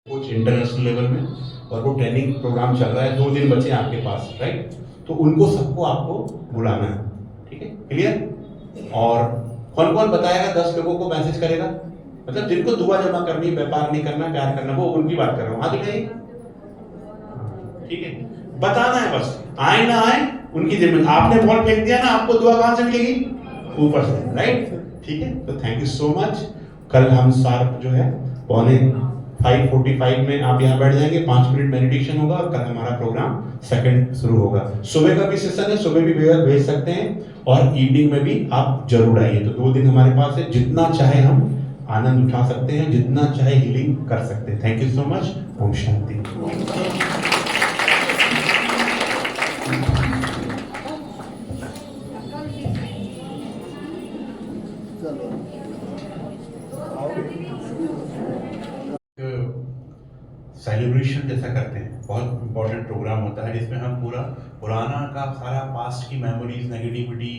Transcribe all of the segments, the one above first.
कुछ international level में, और वो ट्रेनिंग प्रोग्राम चल रहा है, 2 दिन बचे हैं आपके पास, राइट? तो उनको सबको आपको बुलाना है, ठीक है? क्लियर? और कौन कौन बताएगा? 10 लोगों को मैसेज करेगा, मतलब जिनको दुआ जमा करनी, व्यापार नहीं करना, प्यार करना, वो उनकी बात कर रहा हूँ। हाँ तो नहीं, ठीक है, बताना है बस, आए ना आए उनकी जिम्मेदारी। आपने बॉल फेंक दिया ना, आपको दुआ कहां से मिलेगी? ऊपर से, राइट? ठीक है, तो थैंक यू सो मच। कल हम शार्प जो है 5:45 में आप यहाँ बैठ जाएंगे, 5 मिनट मेडिटेशन होगा, और कल हमारा प्रोग्राम सेकंड शुरू होगा। सुबह का भी सेशन है, सुबह भी भेज सकते हैं, और इवनिंग में भी आप जरूर आइए। तो 2 दिन हमारे पास है, जितना चाहे हम आनंद उठा सकते हैं, जितना चाहे हीलिंग कर सकते हैं। Thank you so much. Om Shanti. Celebration जैसा करते हैं, बहुत इंपॉर्टेंट प्रोग्राम होता है, जिसमें हम पूरा पुराना का सारा पास्ट की मेमोरीज, नेगेटिविटी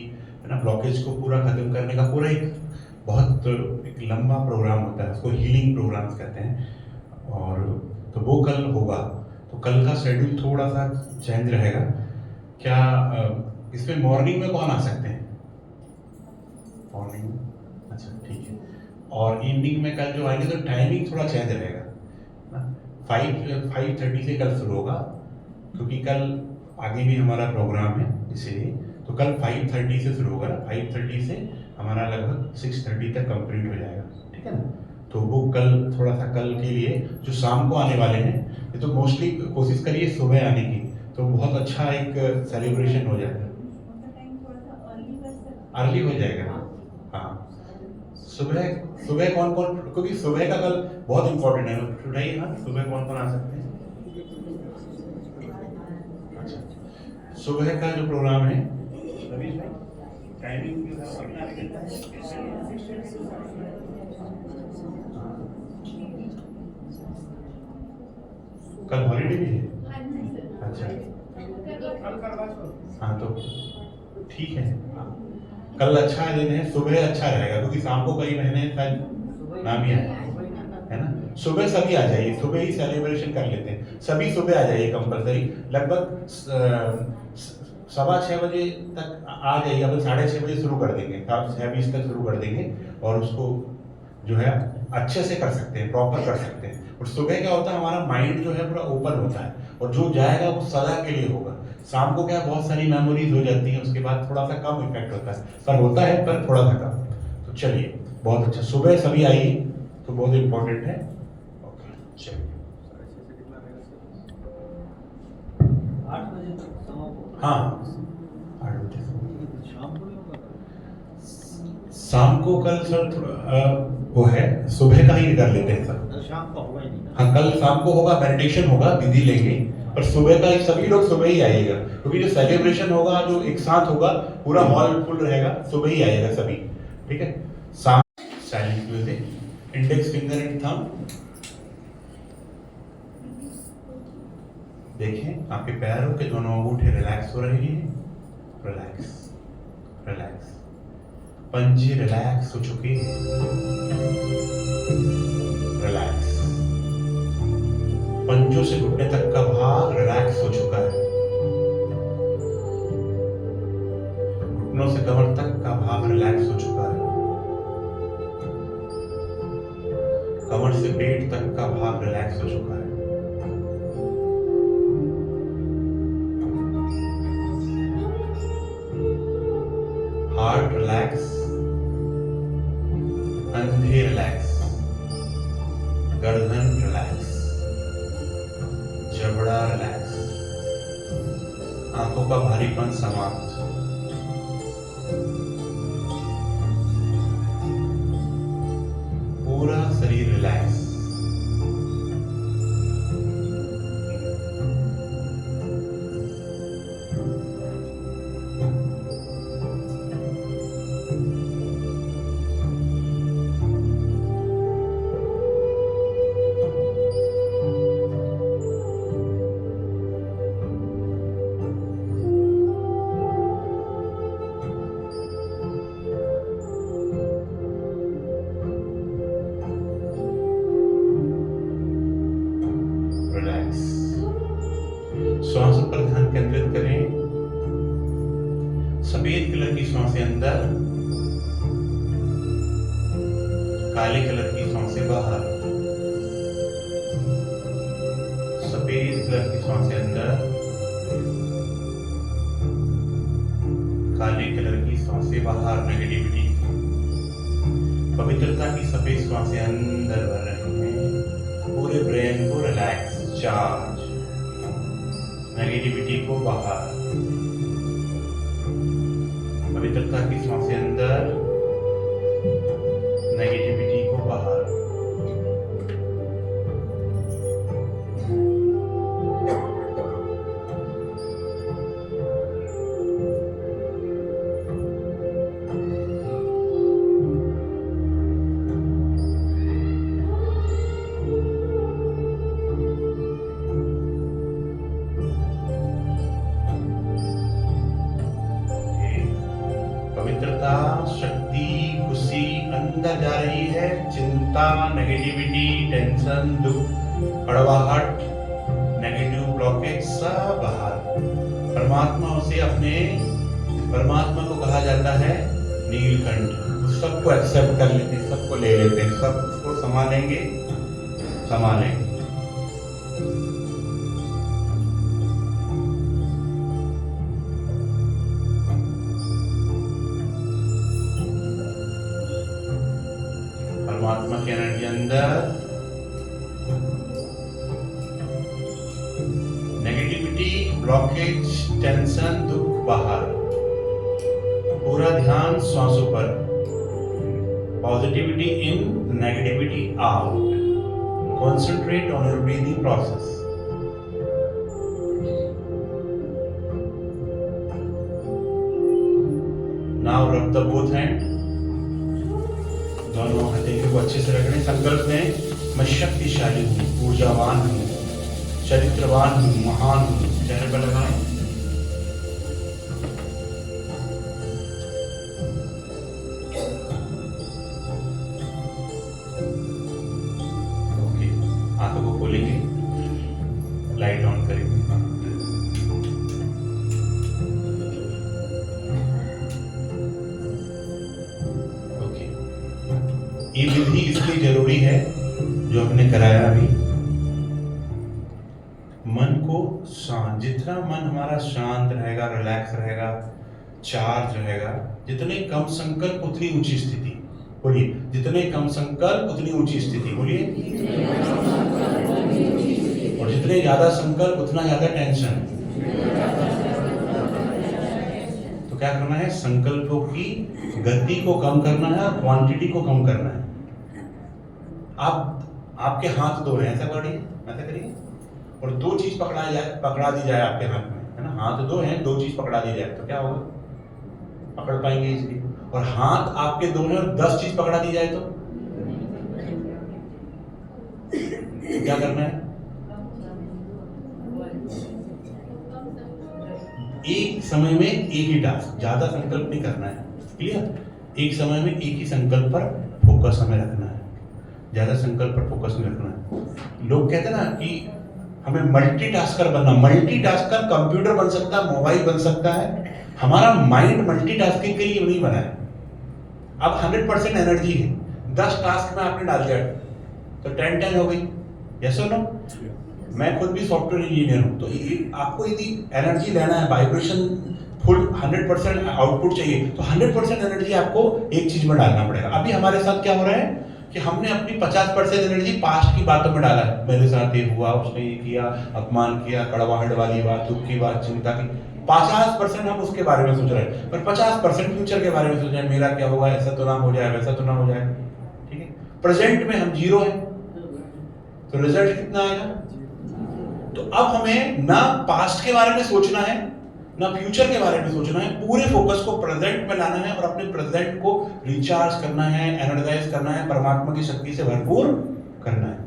है ना, ब्लॉकेज को पूरा खत्म करने का पूरा एक बहुत एक लंबा प्रोग्राम होता है, उसको हीलिंग प्रोग्राम्स कहते हैं। और तो वो कल होगा। तो कल का शेड्यूल थोड़ा सा चेंज रहेगा। क्या इसमें मॉर्निंग में कौन आ सकते हैं? मॉर्निंग में, अच्छा ठीक है। और इवनिंग में कल जो आएंगे तो टाइमिंग थोड़ा चेंज रहेगा ना, 5:30 से कल शुरू होगा, क्योंकि कल आगे भी हमारा प्रोग्राम है, इसीलिए। तो कल 5:30 से शुरू होगा ना, 5:30 से हमारा लगभग 6:30 तक कंप्लीट हो जाएगा, ठीक है ना? तो वो कल थोड़ा सा, कल के लिए जो शाम को आने वाले हैं, ये तो मोस्टली कोशिश करिए सुबह आने की, तो बहुत अच्छा एक सेलिब्रेशन हो जाएगा। अर्ली हो जाएगा, हाँ। सुबह सुबह कौन कौन, क्योंकि सुबह का कल बहुत इंपॉर्टेंट है, उठाइए ना, सुबह कौन कौन आ सकते हैं? अच्छा, सुबह का जो प्रोग्राम है, रवीश भाई, टाइमिंग कल हॉलीडे भी है? अच्छा, हाँ तो ठीक है। हाँ, कल अच्छा दिन है, सुबह अच्छा रहेगा, क्योंकि शाम को कई महीने शायद ना भी आए, है ना? सुबह सभी आ जाइए, सुबह ही सेलिब्रेशन कर लेते हैं, सभी सुबह आ जाइए कंपलसरी। लगभग 6:15 बजे तक आ जाइए, अपन 6:30 बजे शुरू कर देंगे, 6:20 तक शुरू कर देंगे, और उसको जो है अच्छे से कर सकते हैं, प्रॉपर कर सकते हैं। और सुबह क्या होता है, हमारा माइंड जो है पूरा ओपन होता है, और जो जाएगा वो सदा के लिए होगा। शाम को क्या बहुत सारी मेमोरीज हो जाती हैं, उसके बाद थोड़ा सा कम इफेक्ट होता है, पर होता है, पर थोड़ा सा कम। तो चलिए, बहुत अच्छा, सुबह सभी आइए, तो बहुत इंपॉर्टेंट है। ओके, चलिए। 8 बजे तक समाप्त। हाँ, 8 बजे शाम को कल सर थोड़ा वो है, सुबह का ही कर लेते हैं सर। शाम का होगा ही नहीं। हाँ, कल शाम को होगा, मेडिटेशन होगा, विधि लेंगे, पर सुबह का सभी लोग सुबह ही आइएगा, क्योंकि जो सेलिब्रेशन होगा, जो एक साथ होगा, पूरा हॉल फुल रहेगा, सुबह ही आइएगा सभी, ठीक है? शाम silent music, index finger and thumb, देखें आपके पैरों के दोनों अंगूठे रिलैक्स हो रहे हैं, रिलैक्स रिलैक्स, पंजे रिलैक्स हो चुके हैं, रिलैक्स, पंजों से घुटने तक का भाग रिलैक्स हो चुका है, घुटनों से कमर तक का भाग रिलैक्स हो चुका है, कमर से पेट तक का भाग रिलैक्स हो चुका है, हार्ट रिलैक्स, कंधे रिलैक्स, गर्दन रिलैक्स, जबड़ा रिलैक्स, आंखों का भारीपन समाप्त, पूरा शरीर रिलैक्स। रिलैक्स। श्वासों पर ध्यान केंद्रित करें। सफेद कलर की सांसें अंदर, काले कलर की सांसें बाहर। सफेद कलर की सांसें अंदर, काले कलर की सांसें बाहर। नेगेटिविटी, पवित्रता की सफेद सांसें अंदर भर रहे हैं। पूरे ब्रेन को रिलैक्स, चार्ज। नेगेटिविटी को बाहर। पवित्रता की सांसें अंदर, नेगेटिविटी को बाहर। पवित्रता, शक्ति, खुशी अंदर जा रही है। चिंता, नेगेटिविटी, टेंशन, दुख, कड़वाहट, नेगेटिव ब्लॉकेज सब बाहर। परमात्मा से अपने परमात्मा को कहा जाता है नीलकंठ। सबको एक्सेप्ट कर लेते हैं, सबको ले लेते हैं, सबको संभालेंगे, संभालेंगे। परमात्मा की एनर्जी अंदर, नेगेटिविटी, ब्लॉकेज, टेंशन, दुख बाहर। पूरा ध्यान श्वासों पर। Positivity in, negativity out. Concentrate on your breathing process. Now रब द बोथ हैंड। दोनों हथेली को अच्छे से रखने। संकल्प में मैं शक्तिशाली हूँ, ऊर्जावान हूँ, चरित्रवान हूँ, महान हूँ। चेहरे पर लगाएं। ओके, आंखों को खोलेंगे, लाइट ऑन करेंगे। ये विधि इसलिए जरूरी है जो हमने कराया अभी। मन को शांत, जितना मन हमारा शांत रहेगा, रिलैक्स रहेगा, चार्ज रहेगा, जितने कम संकल्प उतनी ऊंची स्थिति। बोलिए, जितने कम संकल्प उतनी ऊंची स्थिति। बोलिए, और जितने ज्यादा संकल्प उतना ज्यादा टेंशन। तो क्या करना है? संकल्पों की गति को कम करना है और क्वांटिटी को कम करना है। आप आपके हाथ दो हैं, ऐसा करिए, ऐसा करिए, और दो चीज पकड़ा दी जाए आपके हाथ में, है ना? हाथ दो हैं, दो चीज पकड़ा दी जाए तो क्या होगा? पकड़ पाएंगे इसलिए। और हाथ आपके दो हैं और 10 चीज पकड़ा दी जाए तो क्या करना है? एक समय में एक ही टास्क, ज्यादा संकल्प नहीं करना है। क्लियर? एक समय में एक ही संकल्प पर फोकस हमें रखना है, ज्यादा संकल्प पर फोकस नहीं रखना है। लोग कहते हैं ना कि हमें मल्टीटास्कर बनना। मल्टीटास्कर कंप्यूटर बन सकता है, मोबाइल बन सकता है, हमारा माइंड मल्टीटास्किंग के लिए नहीं बना है। अब 100% एनर्जी है, 10 टास्क में आपने डाल दिया तो 10 हो गई। यस और नो? मैं खुद भी सॉफ्टवेयर इंजीनियर हूं, तो आपको यदि एनर्जी लेना है, वाइब्रेशन फुल 100% आउटपुट चाहिए, तो 100% एनर्जी आपको एक चीज में डालना पड़ेगा। अभी हमारे साथ क्या हो रहा है कि हमने अपनी 50% एनर्जी पास्ट की बातों में डाला है। मेरे साथ ये हुआ, उसने ये किया, अपमान किया, कड़वाहट वाली बात, दुख की बात, चिंता की। 50% हम उसके बारे में सोच रहे हैं, पर 50% फ्यूचर के बारे में सोच रहे हैं। मेरा क्या होगा, ऐसा तो ना हो जाए, वैसा तो ना हो जाए। ठीक है? प्रेजेंट में हम 0 है, तो रिजल्ट कितना आएगा? तो अब हमें ना पास्ट के बारे में सोचना है, ना फ्यूचर के बारे में सोचना है। पूरे फोकस को प्रेजेंट में लाना है और अपने प्रेजेंट को रिचार्ज करना है, एनर्जाइज करना है, परमात्मा की शक्ति से भरपूर करना है।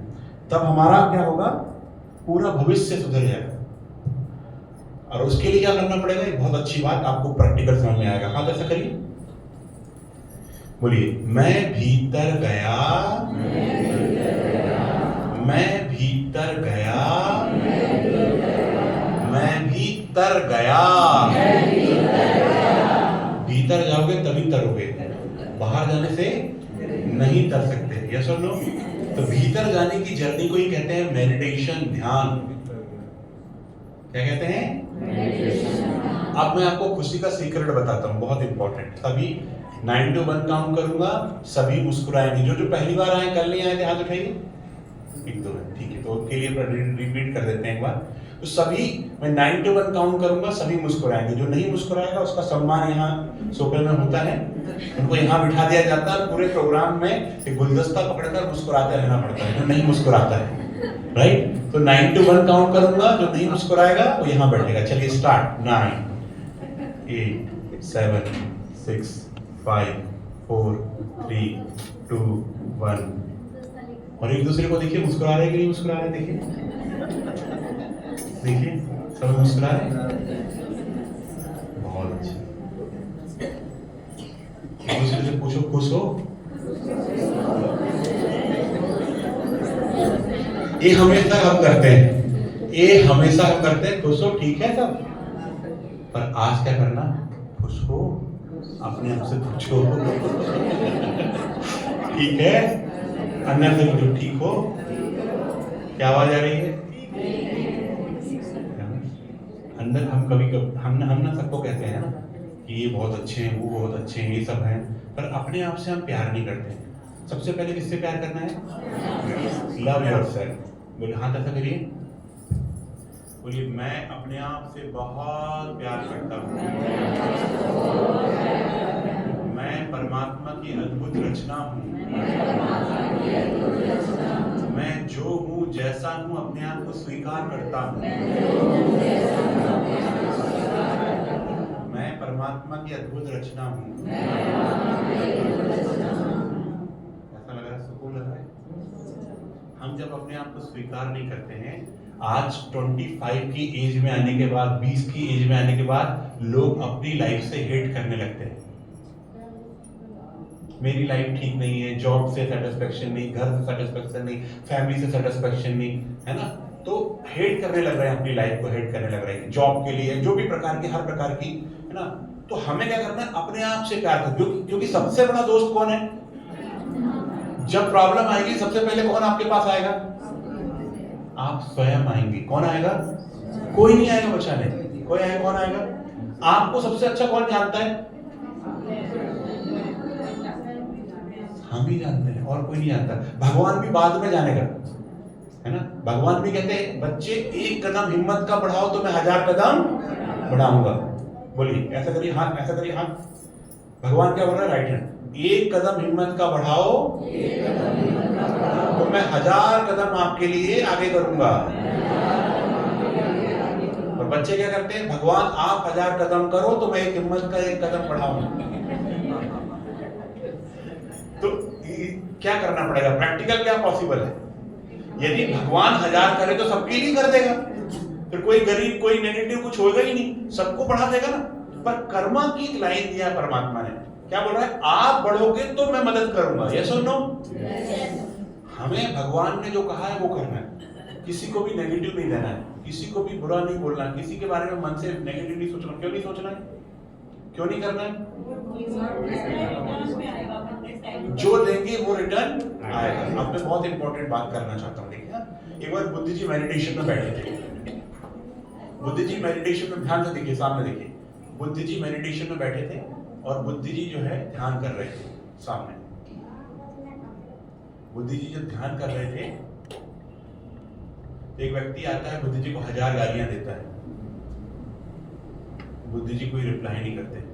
तब हमारा क्या होगा? पूरा भविष्य सुधर जाएगा। और उसके लिए क्या करना पड़ेगा? एक बहुत अच्छी बात आपको प्रैक्टिकल समझ में आएगा। हाँ, कैसे करिए? बोलिए, मैं भीतर गया, मैं भीतर गया, भीतर गया। भीतर जाओगे तभी तरोगे, बाहर जाने से नहीं तर सकते। यस और नो? तो भीतर जाने की जर्नी को ही कहते हैं मेडिटेशन, ध्यान। क्या कहते हैं? अब मैं आपको खुशी का सीक्रेट बताता हूं, बहुत इंपॉर्टेंट। सभी 9 to 1 काउंट करूंगा, सभी मुस्कुराएंगे। जो जो पहली बार आए, कल नहीं आए थे, हाथ उठाइए। 1 2 ठीक है, तो उनके लिए रिपीट कर देते हैं एक बार। तो सभी, मैं 9 to 1 काउंट करूंगा, सभी मुस्कुराएंगे। जो नहीं मुस्कुराएगा उसका सम्मान यहाँ सोफे में होता है, उनको यहाँ बिठा दिया जाता है। पूरे प्रोग्राम में एक गुलदस्ता पकड़कर मुस्कुराते रहना पड़ता है जो नहीं मुस्कुराता है, राइट? तो 9 to 1 काउंट करूंगा, जो नहीं मुस्कुराएगा वो यहाँ बैठेगा। चलिए स्टार्ट। 9 8 7 6 5 4 3 2 1। और एक दूसरे को देखिए, मुस्कुरा रहे कि नहीं मुस्कुरा रहे? देखिए देखिए, सब मुस्कुरा रहे। बहुत अच्छा। एक दूसरे से पूछो, खुश हो? ये हमेशा हम करते हैं, ये हमेशा हम करते हैं। खुश हो, ठीक है सब। पर आज क्या करना? खुश हो, अपने आप से पूछो ठीक है? अंदर से पूछो, ठीक हो? क्या आवाज आ रही है अंदर? हम कभी हम ना सबको कहते हैं ना कि ये बहुत अच्छे हैं, वो बहुत अच्छे हैं, ये सब हैं, पर अपने आप से हम प्यार नहीं करते। सबसे पहले किससे प्यार करना है? Love yourself. बोले हाथ ऐसा करिए, बोलिए मैं अपने आप से बहुत प्यार करता हूँ। मैं परमात्मा की अद्भुत रचना हूँ। मैं जो हूँ, जैसा हूँ, अपने आप को स्वीकार करता हूँ। मैं परमात्मा की अद्भुत रचना हूँ। ऐसा लग रहा है? सुकून लग रहा है? हम जब अपने आप को स्वीकार नहीं करते हैं, आज 25 की एज में आने के बाद, 20 की एज में आने के बाद, लोग अपनी लाइफ से हेट करने लगते हैं। मेरी लाइफ ठीक नहीं है, जॉब से सेटिस्फेक्शन नहीं, घर से सेटिस्फेक्शन नहीं, फैमिली से सेटिस्फेक्शन नहीं, है ना? तो हेट करने लग रहे हैं, अपनी लाइफ को हेट करने लग रहे हैं, जॉब के लिए, जो भी प्रकार की, हर प्रकार की, है ना? तो हमें क्या करना है? अपने आप से प्यार करना। क्योंकि सबसे बड़ा दोस्त कौन है? जब प्रॉब्लम आएगी, सबसे पहले कौन आपके पास आएगा? आप स्वयं आएंगे। कौन आएगा? कोई नहीं आएगा बचाने। कोई आएगा? कौन आएगा? आपको सबसे अच्छा कौन जानता है? हम ही जानते हैं, और कोई नहीं जानता। भगवान भी बाद में जानेगा, है ना? भगवान भी कहते हैं, बच्चे 1 कदम हिम्मत का बढ़ाओ तो मैं 1000 कदम बढ़ाऊंगा। बोलिए, ऐसा करिए हाथ, ऐसा करिए हाथ। भगवान क्या बोल रहा है? Right hand. 1 कदम हिम्मत का बढ़ाओ तो मैं 1000 कदम आपके लिए आगे करूंगा। और बच्चे क्या करते हैं? भगवान आप 1000 कदम करो तो मैं एक हिम्मत का 1 कदम बढ़ाऊंगा। तो क्या करना पड़ेगा? प्रैक्टिकल क्या पॉसिबल है? यदि भगवान 1000 करे तो सबके लिए कर देगा, फिर कोई गरीब, कोई नेगेटिव कुछ होगा ही नहीं, सबको बढ़ा देगा ना। पर कर्मा की एक लाइन दिया परमात्मा ने, क्या बोल रहा है? आप बढ़ोगे तो मैं मदद करूंगा। यस और नो? हमें भगवान ने जो कहा है वो करना है। किसी को भी नेगेटिव नहीं देना है, किसी को भी बुरा नहीं बोलना है, किसी के बारे में मन से नेगेटिव नहीं सोचना। क्यों नहीं सोचना है? क्यों नहीं करना है? जो देंगे वो रिटर्न आएगा। अब मैं बहुत इंपॉर्टेंट बात करना चाहता हूँ। देखिए, एक बार बुद्ध जी मेडिटेशन में बैठे थे। बुद्ध जी मेडिटेशन में, ध्यान से देखिए, सामने देखिए। बुद्ध जी मेडिटेशन में बैठे थे और बुद्ध जी जो है ध्यान कर रहे थे सामने। बुद्ध जी जब ध्यान कर रहे थे, एक व्यक्ति आता है, बुद्ध जी को 1000 गालियां देता है। बुद्ध जी कोई रिप्लाई नहीं करते।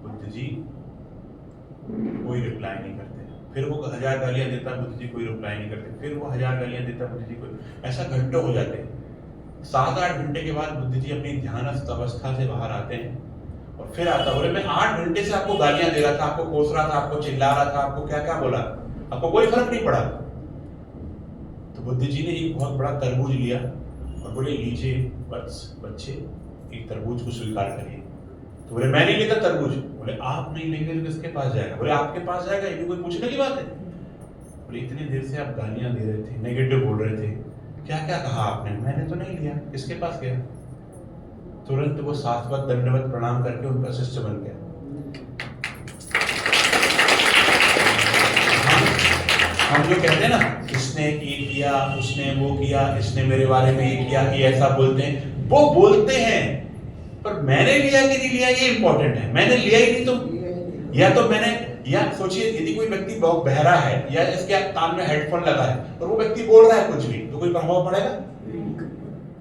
बुद्ध जी कोई रिप्लाई नहीं करते। फिर वो 1000 गालियां देता, बुद्ध जी कोई रिप्लाई नहीं करते। फिर वो 1000 गालियां देता, बुद्ध जी कोई, ऐसा घंटों हो जाते हैं। 7-8 घंटे के बाद बुद्ध जी अपनी ध्यानस्थ अवस्था से बाहर आते हैं और फिर आता, बोले मैं 8 घंटे से आपको गालियां दे रहा था, आपको कोस रहा था, आपको चिल्ला रहा था, आपको क्या क्या बोला, आपको कोई फर्क नहीं पड़ा। तो बुद्ध जी ने एक बहुत बड़ा तरबूज लिया और बोले लीजिए बच्चे, एक तरबूज को स्वीकार करिए। तो बोले मैं नहीं लेता तरबूज। बोले आप नहीं लेंगे तो किसके पास जाएगा? बोले आपके पास जाएगा, ये भी कोई पूछने की बात है? बोले इतनी देर से आप गालियां दे रहे थे, नेगेटिव बोल रहे थे, क्या क्या कहा आपने? मैंने तो नहीं लिया। किसके पास गया? तुरंत वो साष्टवत दंडवत प्रणाम करके उनका शिष्य बन गया। हम जो कहते हैं ना, इसने ये किया, उसने वो किया, इसने मेरे बारे में ये किया, ये ऐसा बोलते हैं, वो बोलते हैं, पर मैंने लिया कि नहीं लिया ये इंपॉर्टेंट है। मैंने लिया ही नहीं तो, या तो मैंने, या सोचिए यदि कोई व्यक्ति बहुत बहरा है या इसके कान में हेडफोन लगा है और वो व्यक्ति बोल रहा है कुछ भी, तो कोई प्रभाव पड़ेगा?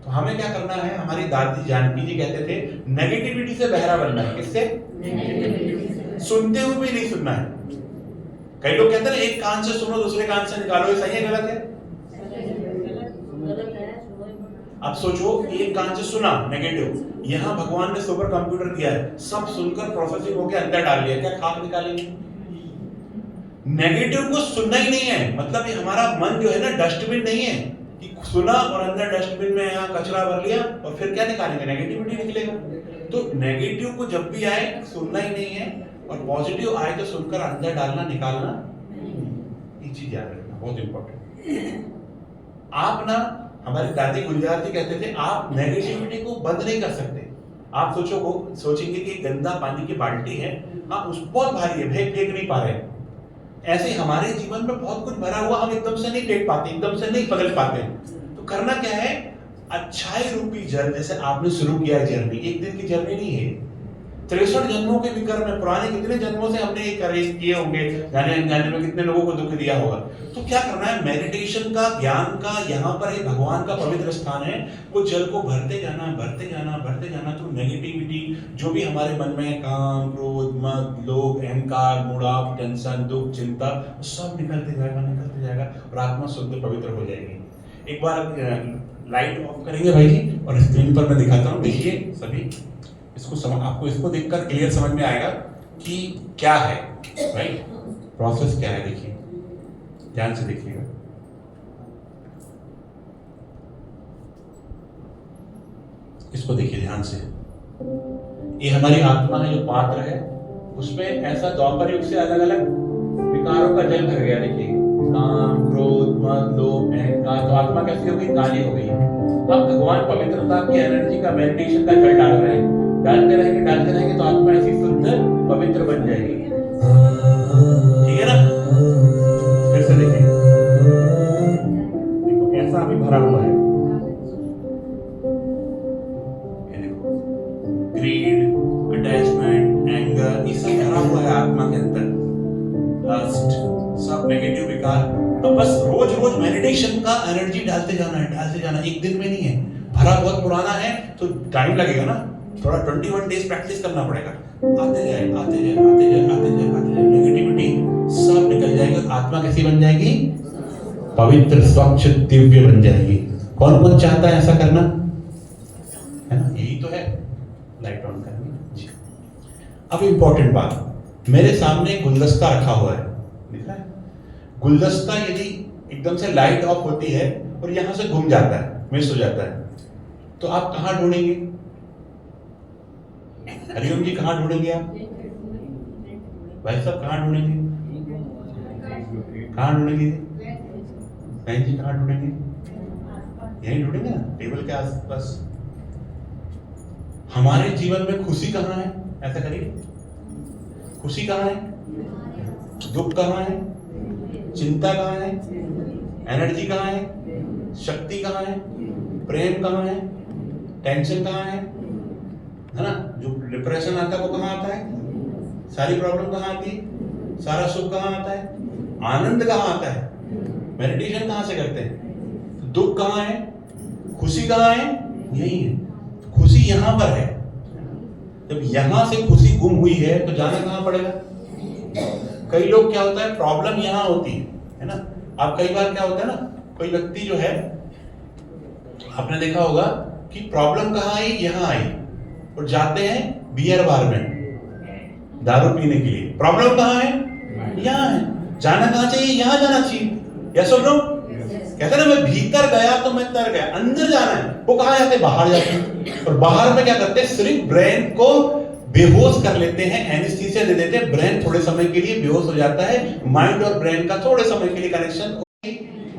तो हमें क्या करना है? हमारी दादी जानकी जी कहते थे, नेगेटिविटी से बहरा बनना है। किससे? सुनते हुए भी नहीं सुनना है। कई लोग कहते हैं ना, एक कान से सुनो दूसरे कान से निकालो, ये सही है गलत है? अब सोचो, एक कान से सुना नेगेटिव, यहाँ भगवान ने सुपर कंप्यूटर दिया है, सब सुनकर प्रोसेसिंग होकर अंदर डाल दिया, क्या खाक निकालेंगे? नेगेटिव को सुनना ही नहीं है। मतलब ये हमारा मन जो है ना, डस्टबिन नहीं है कि सुना और अंदर डस्टबिन में यहाँ कचरा भर लिया और फिर क्या निकालेंगे? नेगेटिविटी निकलेगा। तो नेगेटिव को जब भी आए सुनना ही नहीं है, और पॉजिटिव आए तो सुनकर अंदर डालना, निकालना, ये चीज याद रखना, बहुत इंपॉर्टेंट। आप ना, हमारी दादी गुलजार जी कहते थे, आप नेगेटिविटी को बंद नहीं कर सकते। आप सोचेंगे कि गंदा पानी की बाल्टी है, हाँ उस बहुत भारी है, फेंक नहीं पा रहे। ऐसे हमारे जीवन में बहुत कुछ भरा हुआ, हम एकदम से नहीं फेंक पाते, एकदम से नहीं पकड़ पाते। तो करना क्या है? अच्छाई रूपी जल, जैसे आपने शुरू किया है जर्नी, एक दिन की जर्नी नहीं है, 63 जन्मों के विक्रम में, पुराने कितने जन्मों से हमने ये करे किए होंगे, जाने अनजाने में कितने लोगों को दुख दिया होगा। तो क्या करना है? मेडिटेशन का, ज्ञान का, यहाँ पर एक भगवान का पवित्र स्थान है, वो जल को भरते जाना, भरते जाना, भरते जाना। तो नेगेटिविटी जो भी हमारे मन में है, काम, क्रोध, मद, लोभ, अहंकार, मूढ़ाप, टेंशन, दुख, चिंता, सब निकलते जाएगा, निकलते जाएगा, और आत्मा शुद्ध पवित्र हो जाएगी। एक बार लाइट ऑफ करेंगे भाई जी, और स्क्रीन पर मैं दिखाता हूँ, देखिए सभी इसको आपको इसको देखकर क्लियर समझ में आएगा कि क्या है, राइट? प्रोसेस क्या है, देखिए, ध्यान से देखिएगा। इसको देखिए ध्यान से। ये हमारी आत्मा है, जो पात्र है, उसमें ऐसा द्वापर युग से अलग अलग विकारों का जल भर गया। देखिए, काम, क्रोध, मद, लोभ, अहंकार। तो आत्मा कैसी हो गई? काली हो गई। अब भगवान पवित्रता की एनर्जी का, मेडिटेशन का जल डाल रहे हैं, डालते रहेंगे तो आत्मा ऐसी शुद्ध पवित्र बन जाएगी। ठीक है ना? फिर से देखिए, देखो ऐसा अभी भरा हुआ है, ये देखो, ग्रीड, अटैचमेंट, एंगर, ये सब भरा हुआ है आत्मा के अंदर, लस्ट, सब नेगेटिव विकार। तो बस रोज रोज मेडिटेशन का एनर्जी डालते जाना है, डालते जाना। एक दिन में नहीं है, भरा बहुत पुराना है तो टाइम लगेगा ना, थोड़ा 21 डेज प्रैक्टिस करना पड़ेगा। आते जाए, आते जाए, आते जाए, आते जाए, आते जाए, नेगेटिविटी सब निकल जाएगी। आत्मा कैसी बन जाएगी? पवित्र, स्वच्छ, दिव्य बन जाएगी। कौन कौन चाहता है ऐसा करना? है ना? यही तो है। लाइट ऑन करनी जी। अब इंपॉर्टेंट बात, मेरे सामने गुलदस्ता रखा हुआ है, दिख रहा है? गुलदस्ता यदि एकदम से लाइट ऑफ होती है और यहां से घूम जाता है, मिस हो जाता है, तो आप कहां ढूंढेंगे? हरिओम जी कहां ढूंढेंगे आप? भाई साहब कहां ढूंढेंगे? कहां ढूंढेंगे? बहन जी कहां ढूंढेंगे? यहीं ढूंढेंगे ना, टेबल के आसपास। हमारे जीवन में खुशी कहां है? ऐसा करिए, खुशी कहां है? दुख कहां है? चिंता कहां है? एनर्जी कहां है? शक्ति कहां है? प्रेम कहां है? टेंशन कहां है ना? जो डिप्रेशन आता है वो कहां आता है? सारी प्रॉब्लम कहां आती है? सारा सुख कहां आता है? आनंद कहां आता है? मेडिटेशन कहां से करते हैं? दुख कहां है? खुशी कहां है? यही है, खुशी यहां पर है। जब यहां से खुशी गुम हुई है तो जाना कहां पड़ेगा? कई लोग क्या होता है, प्रॉब्लम यहां होती है ना? आप कई बार क्या होता है ना, कोई व्यक्ति जो है, आपने देखा होगा कि प्रॉब्लम कहां आई? यहां आई, और जाते हैं बियर बार में दारू पीने के लिए। प्रॉब्लम कहां है? यहां है। जाना कहां चाहिए? यहां जाना चाहिए। यस और नो? कहते ना, मैं भीतर गया तो मैं तर गया, अंदर जाना है। वो कहां जाते? बाहर जाते हैं। और बाहर में क्या करते हैं? सिर्फ ब्रेन को बेहोश कर लेते हैं, एनेस्थीसिया दे देते हैं। ब्रेन थोड़े समय के लिए बेहोश हो जाता है, माइंड और ब्रेन का थोड़े समय के लिए कनेक्शन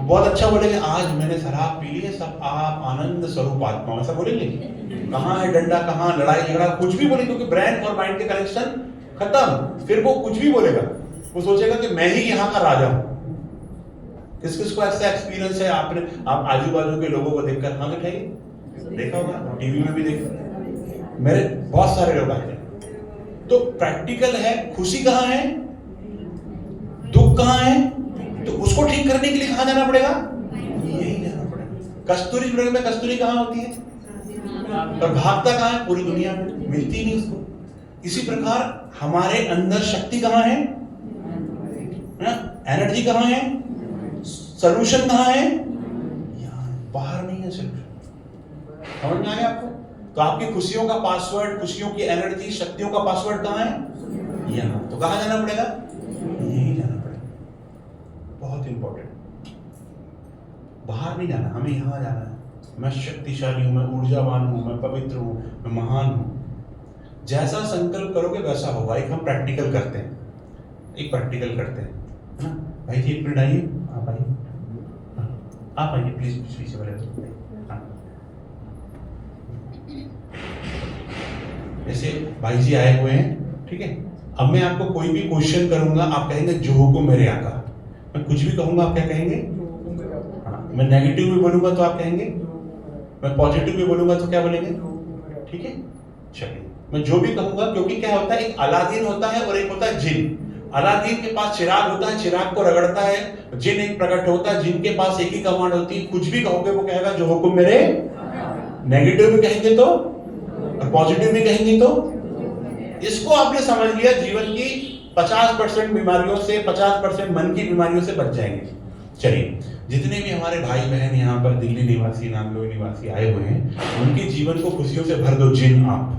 वो बहुत अच्छा बोलेंगे, आज मैंने शराब पी ली है, सब आप आनंद स्वरूप आत्मा, ऐसा बोलेंगे। कहाँ है डंडा, कहाँ लड़ाई झगड़ा, कुछ भी बोलेंगे, क्योंकि ब्रेन और माइंड के कनेक्शन खत्म। फिर वो कुछ भी बोलेगा, वो सोचेगा कि मैं ही यहाँ का राजा हूं। किस किस को ऐसा एक्सपीरियंस है? आप आजू बाजू के लोगों को देखकर, हाँ दिखाइए, देखा होगा, टीवी में भी देखा, मेरे बहुत सारे लोग आते हैं। तो प्रैक्टिकल है, खुशी कहाँ है, दुख कहाँ है, तो उसको ठीक करने के लिए कहाँ जाना पड़ेगा? यही जाना पड़ेगा। कस्तूरी मृग में कस्तूरी कहाँ होती है, पर भागता कहाँ है? पूरी दुनिया में, मिलती नहीं उसको। इसी प्रकार हमारे अंदर शक्ति कहाँ है, एनर्जी कहाँ है, सॉल्यूशन कहाँ है? यहाँ, बाहर नहीं है सॉल्यूशन। समझ में आ गया आपको? तो आपकी खुशियों का पासवर्ड, खुशियों की एनर्जी, शक्तियों का पासवर्ड कहाँ है? यहाँ। तो कहाँ जाना पड़ेगा? यही जाना पड़ेगा। बहुत इंपॉर्टेंट, बाहर नहीं जाना, हमें यहाँ जाना है। मैं शक्तिशाली हूं, मैं ऊर्जावान हूं, मैं पवित्र हूं, मैं महान हूं। जैसा संकल्प करोगे वैसा होगा। एक हम प्रैक्टिकल करते हैं, एक प्रैक्टिकल करते हैं, है ना? भाई जी एक मिनट आइए, आप आइए, आप आइए प्लीज, पीछे वाले। जैसे भाई जी आए हुए हैं, ठीक है, अब मैं आपको कोई भी क्वेश्चन करूंगा, आप कहेंगे जो हुकुम मेरे आका। मैं कुछ भी कहूंगा, आप क्या कहेंगे? हाँ, मैं नेगेटिव भी बोलूंगा तो आप कहेंगे, मैं पॉजिटिव भी बोलूंगा तो क्या बोलेंगे? ठीक है, चलिए, मैं जो भी कहूंगा, क्योंकि क्या होता है, एक अलादीन होता है और एक होता है जिन। अलादीन के पास चिराग होता है, चिराग को रगड़ता है, जिन एक प्रकट होता है, जिनके पास एक ही कमांड होती है, कुछ भी कहोगे वो कहेगा जो हुकुम मेरे। नेगेटिव भी कहेंगे तो, और पॉजिटिव भी कहेंगे तो। इसको आपने समझ लिया, जीवन की 50% बीमारियों से, 50% मन की बीमारियों से बच जाएंगे। चलिए, जितने भी हमारे भाई बहन यहाँ पर दिल्ली निवासी, नागलोई निवासी आए हुए हैं, उनके जीवन को खुशियों से भर दो। जिन आप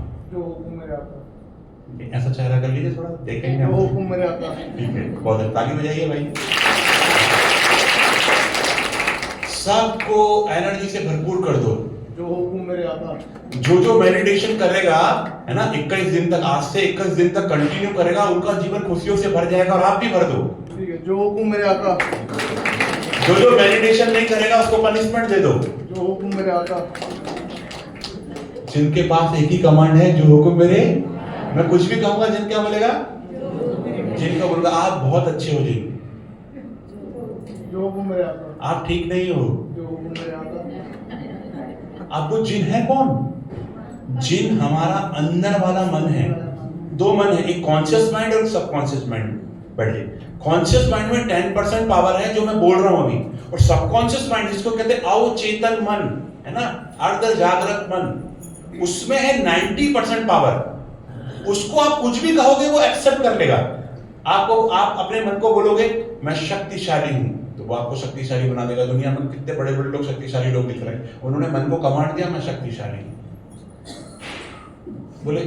ऐसा चेहरा कर लीजिए, थोड़ा देखेंगे हम। ठीक है, बहुत ताली बजाइए भाई। सबको एनर्जी से भरपूर कर दो। जो हुकुम मेरे आका, जो मेडिटेशन करेगा, है ना, 21 दिन तक, आज से 21 दिन तक कंटिन्यू करेगा, उनका जीवन खुशियों से भर जाएगा। और आप भी भर दो। ठीक है, जो हुकुम मेरे आका। जो मेडिटेशन नहीं करेगा उसको पनिशमेंट दे दो। जो हुकुम मेरे आका। जिनके पास एक ही कमांड है, जो हुकुम मेरे। मैं कुछ भी कहूंगा, जिन क्या बोलेगा? जिनका बोलेगा आप बहुत अच्छे हो, जिन जो हुकुम मेरे आका। आप ठीक नहीं हो, जो हुकुम मेरे आका। आपको जिन है कौन? जिन हमारा अंदर वाला मन है। दो मन है, एक कॉन्शियस माइंड और सबकॉन्शियस माइंड। बढ़िए, कॉन्शियस माइंड में 10% पावर है, जो मैं बोल रहा हूं अभी, और सबकॉन्शियस माइंड, जिसको कहते हैं अवचेतन मन, है ना, अर्ध जागृत मन, उसमें है 90% पावर। उसको आप कुछ भी कहोगे वो एक्सेप्ट कर लेगा। आप अपने मन को बोलोगे मैं शक्तिशाली हूं, तो वो आपको शक्तिशाली बना देगा। दुनिया में कितने बड़े बड़े लोग शक्तिशाली लोग दिख रहे हैं, उन्होंने मन को कमांड दिया मैं शक्तिशाली हूं। बोले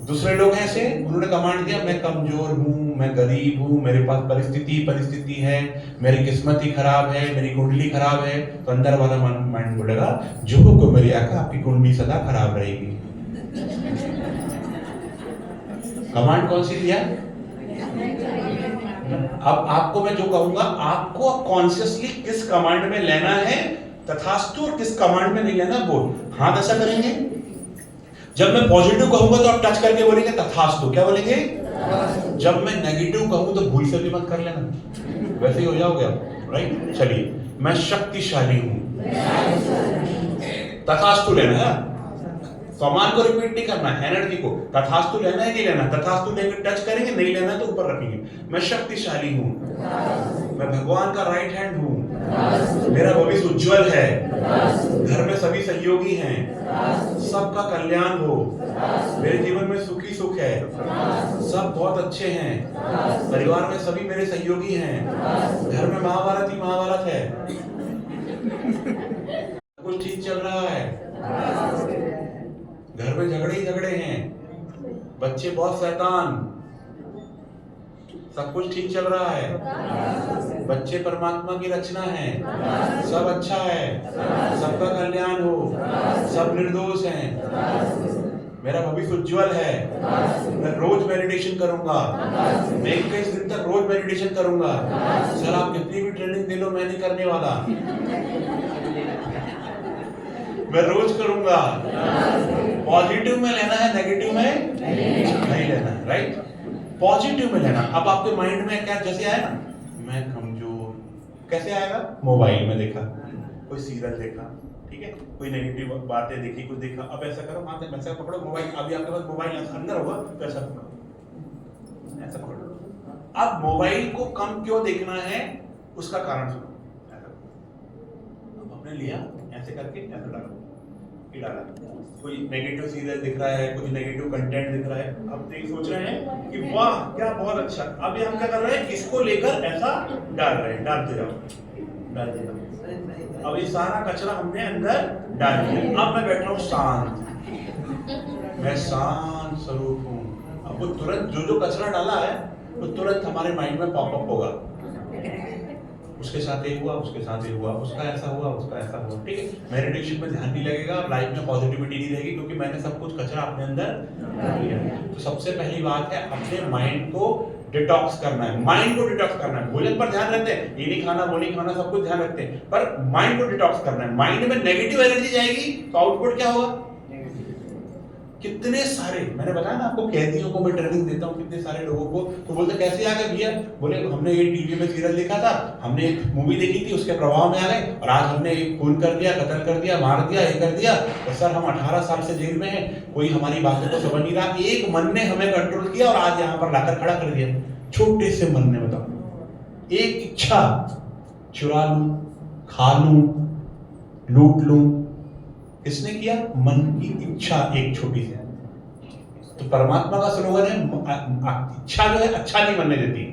दूसरे लोग हैं ऐसे, उन्होंने कमांड दिया मैं कमजोर हूं, मैं गरीब हूं, मेरे पास परिस्थिति है, मेरी किस्मत ही खराब है, मेरी कुंडली खराब है। तो अंदर वाला माइंड बोलेगा जो को मेरी आका, आपकी कुंडली सदा खराब रहेगी। कमांड कौन सी दिया? अब आपको मैं जो कहूंगा, आपको कॉन्शियसली किस कमांड में लेना है तथास्तु, और किस कमांड में नहीं लेना बोल। हाथ ऐसा करेंगे। जब मैं पॉजिटिव कहूंगा तो आप टच करके बोलेंगे तथास्तु। क्या बोलेंगे? जब मैं नेगेटिव कहूं तो भूल से भी मत कर लेना, वैसे ही हो जाओगे आप, राइट? चलिए, मैं शक्तिशाली हूं, तथास्तु लेना है। कमांड को रिपीट नहीं करना, एनर्जी को। तथास्तु लेना है, नहीं लेना। तथास्तु लेकर टच करेंगे, नहीं लेना तो ऊपर रखेंगे। मैं शक्तिशाली हूं, मैं भगवान का राइट हैंड हूं, मेरा भविष्य उज्जवल है, घर में सभी सहयोगी हैं, सबका कल्याण हो, मेरे जीवन में सुखी सुख है, सब बहुत अच्छे हैं, परिवार में सभी मेरे सहयोगी हैं, घर में महाभारत ही महाभारत है, कुछ ठीक चल रहा है, घर में झगड़े ही झगड़े हैं, बच्चे बहुत शैतान, सब कुछ ठीक चल रहा है, बच्चे परमात्मा की रचना है, सब अच्छा है, सबका कल्याण हो, सब निर्दोष हैं। मेरा भविष्य उज्जवल है, मैं रोज मेडिटेशन करूंगा, मैं 21 दिन तक रोज मेडिटेशन करूंगा। सर आप कितनी भी ट्रेनिंग दे लो, मैं नहीं करने वाला, मैं रोज करूंगा। पॉजिटिव में लेना है, नेगेटिव में नहीं लेना है, राइट? पॉजिटिव में लेना। अब आपके माइंड में क्या जैसे आया ना, मैं कमजोर, कैसे आएगा? मोबाइल में देखा, कोई सीरियल देखा, ठीक है, कोई नेगेटिव बातें देखी, कुछ देखा, अब ऐसा करो, हाथ में ऐसा पकड़ो मोबाइल, अभी आपके पास मोबाइल अंदर होगा तो ऐसा पकड़ो, ऐसा पकड़ो। अब मोबाइल को कम क्यों देखना है उसका कारण सुनो। अब आपने लिया ऐसे करके ऐसा डालो, ये डाला, कोई नेगेटिव सीरियल दिख रहा है, कुछ नेगेटिव कंटेंट दिख रहा है, अब तो सोच रहे हैं कि वाह क्या बहुत अच्छा। अब ये हम क्या कर रहे हैं, इसको लेकर ऐसा डाल रहे हैं, डालते जाओ, डालते जाओ। अब ये सारा कचरा हमने अंदर डाल दिया। अब मैं बैठ रहा हूँ शांत, मैं शांत स्वरूप हूँ। अब वो तुरंत जो कचरा डाला है वो तुरंत हमारे माइंड में पॉपअप होगा, उसके साथ ये हुआ, उसके साथ ये हुआ, उसका ऐसा हुआ, उसका ऐसा हुआ, ठीक है। मेडिटेशन में ध्यान नहीं लगेगा, लाइफ में पॉजिटिविटी नहीं रहेगी, क्योंकि मैंने सब कुछ कचरा अपने अंदर डाल दिया। तो सबसे पहली बात है अपने माइंड को डिटॉक्स करना है, माइंड को डिटॉक्स करना है। भोजन पर ध्यान रखते हैं, ये नहीं खाना वो नहीं खाना, सब कुछ ध्यान रखते हैं, पर माइंड को डिटॉक्स करना है। माइंड में नेगेटिव एनर्जी जाएगी तो आउटपुट क्या होगा? कितने सारे, मैंने बताया ना आपको, कैदियों को मैं ट्रेनिंग देता हूँ, कितने सारे लोगों को, तो बोलते कैसे आ गए भैया? बोले हमने ये टीवी में सीरियल देखा था, हमने एक मूवी देखी थी, उसके प्रभाव में आ गए और आज हमने एक खून कर दिया, कत्ल कर दिया, मार दिया, ये कर दिया, तो सर हम 18 साल से जेल में हैं, कोई हमारी बातों को समझ नहीं रहा। एक मन ने हमें कंट्रोल किया और आज यहाँ पर लाकर खड़ा कर दिया। छोटे से मन ने, बताओ, एक इच्छा, चुरा लूं, खा लूं, लूट लूं, किसने किया? मन की इच्छा एक छोटी सी। तो परमात्मा का स्लोगन है इच्छा जो है अच्छा नहीं बनने देती।